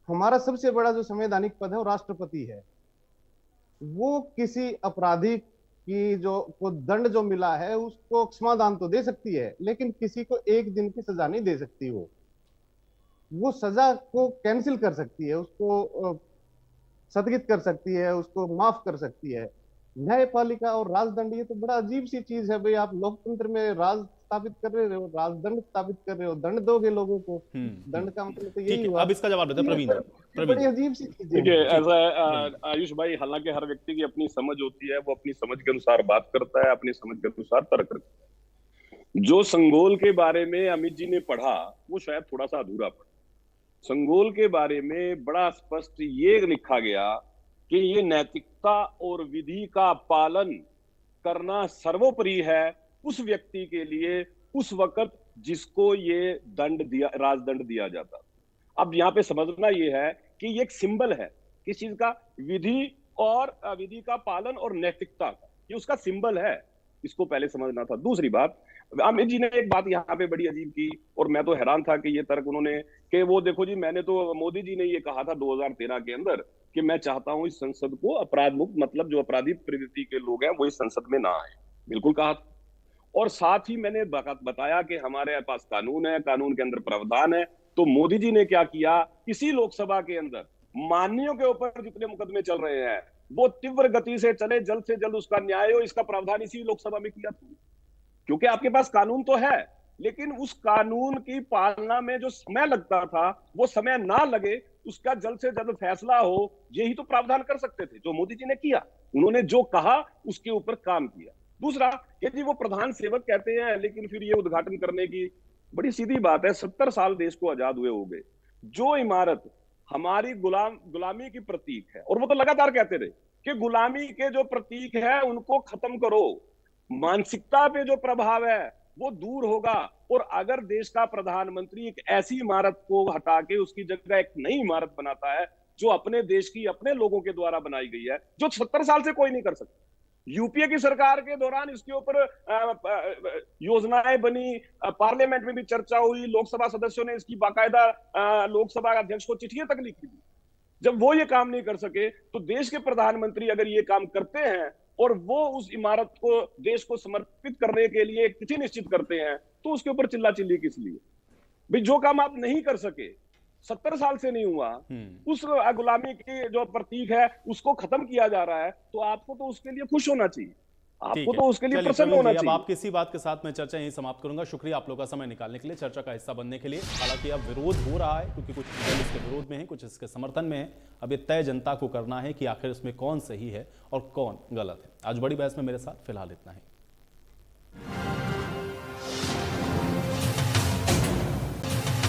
हमारा सबसे बड़ा जो संवैधानिक पद है वो राष्ट्रपति है। वो किसी अपराधी की जो को दंड जो मिला है उसको क्षमादान तो दे सकती है, लेकिन किसी को एक दिन की सजा नहीं दे सकती। वो सजा को कैंसिल कर सकती है, उसको स्थगित कर सकती है, उसको माफ कर सकती है। न्यायपालिका और राजदंड, ये तो बड़ा अजीब सी चीज है भाई। आप लोकतंत्र में राज स्थापित कर रहे हो, राजदंड स्थापित कर रहे हो, दंड दोगे लोगों को। दंड का मतलब तो यही हुआ। अब इसका जवाब देते प्रवीण। बड़ी अजीब सी चीज देखिए, ऐसा है आयुष भाई, हालांकि हर व्यक्ति की अपनी समझ होती है, वो अपनी समझ के अनुसार बात करता है, अपनी समझ के अनुसार तर्क करता है। जो संगोल के बारे में अमित जी ने पढ़ा वो शायद थोड़ा सा अधूरा पढ़ा। संगोल के बारे में बड़ा स्पष्ट ये लिखा गया कि ये नैतिकता और विधि का पालन करना सर्वोपरि है उस व्यक्ति के लिए उस वक्त जिसको ये दंड दिया, राजदंड दिया जाता। अब यहाँ पे समझना ये है कि ये एक सिंबल है किस चीज का, विधि और विधि का पालन और नैतिकता का, ये उसका सिंबल है। इसको पहले समझना था। दूसरी बात, अमित जी ने एक बात यहाँ पे बड़ी अजीब की और मैं तो हैरान था कि ये तर्क उन्होंने कि वो देखो जी, मैंने तो मोदी जी ने ये कहा था 2013 के अंदर कि मैं चाहता हूं इस संसद को अपराध मुक्त, मतलब जो अपराधी प्रवृत्ति के लोग हैं वो इस संसद में ना आए, बिल्कुल कहा था। और साथ ही मैंने बताया कि हमारे पास कानून है, कानून के अंदर प्रावधान है। तो मोदी जी ने क्या किया, इसी लोकसभा के अंदर माननीयों के ऊपर जितने मुकदमे चल रहे हैं वो तीव्र गति से चले, जल्द से जल्द उसका न्याय हो, इसका प्रावधान इसी लोकसभा में किया था। क्योंकि आपके पास कानून तो है, लेकिन उस कानून की पालना में जो समय लगता था वो समय ना लगे, उसका जल्द से जल्द फैसला हो, यही तो प्रावधान कर सकते थे, जो मोदी जी ने किया। उन्होंने जो कहा उसके ऊपर काम किया। दूसरा, यदि वो प्रधान सेवक कहते हैं लेकिन फिर ये उद्घाटन करने की, बड़ी सीधी बात है, 70 साल देश को आजाद हुए हो गए, जो इमारत हमारी गुलामी की प्रतीक है, और वो तो लगातार कहते रहे कि गुलामी के जो प्रतीक है उनको खत्म करो, मानसिकता पे जो प्रभाव है वो दूर होगा। और अगर देश का प्रधानमंत्री एक ऐसी इमारत को हटा के उसकी जगह एक नई इमारत बनाता है जो अपने देश की, अपने लोगों के द्वारा बनाई गई है, जो 70 साल से कोई नहीं कर सकता। यूपीए की सरकार के दौरान इसके ऊपर योजनाएं बनी, पार्लियामेंट में भी चर्चा हुई, लोकसभा सदस्यों ने इसकी बाकायदा लोकसभा अध्यक्ष को चिट्ठियां तक लिखी थी। जब वो ये काम नहीं कर सके तो देश के प्रधानमंत्री अगर ये काम करते हैं और वो उस इमारत को देश को समर्पित करने के लिए एक तिथि निश्चित करते हैं तो उसके ऊपर चिल्ला चिल्ली किस लिए? भाई जो काम आप नहीं कर सके, 70 साल से नहीं हुआ, उस गुलामी की जो प्रतीक है उसको खत्म किया जा रहा है, तो आपको तो उसके लिए खुश होना चाहिए, आपको तो उसके लिए प्रसन्न होना चाहिए। अब आपकी इसी बात के साथ मैं चर्चा यहीं समाप्त करूंगा। शुक्रिया आप लोगों का समय निकालने के लिए, चर्चा का हिस्सा बनने के लिए। हालांकि अब विरोध हो रहा है क्योंकि कुछ दल इसके विरोध में है, कुछ इसके समर्थन में है। अब ये तय जनता को करना है कि आखिर इसमें कौन सही है और कौन गलत है। आज बड़ी बहस में मेरे साथ फिलहाल इतना ही।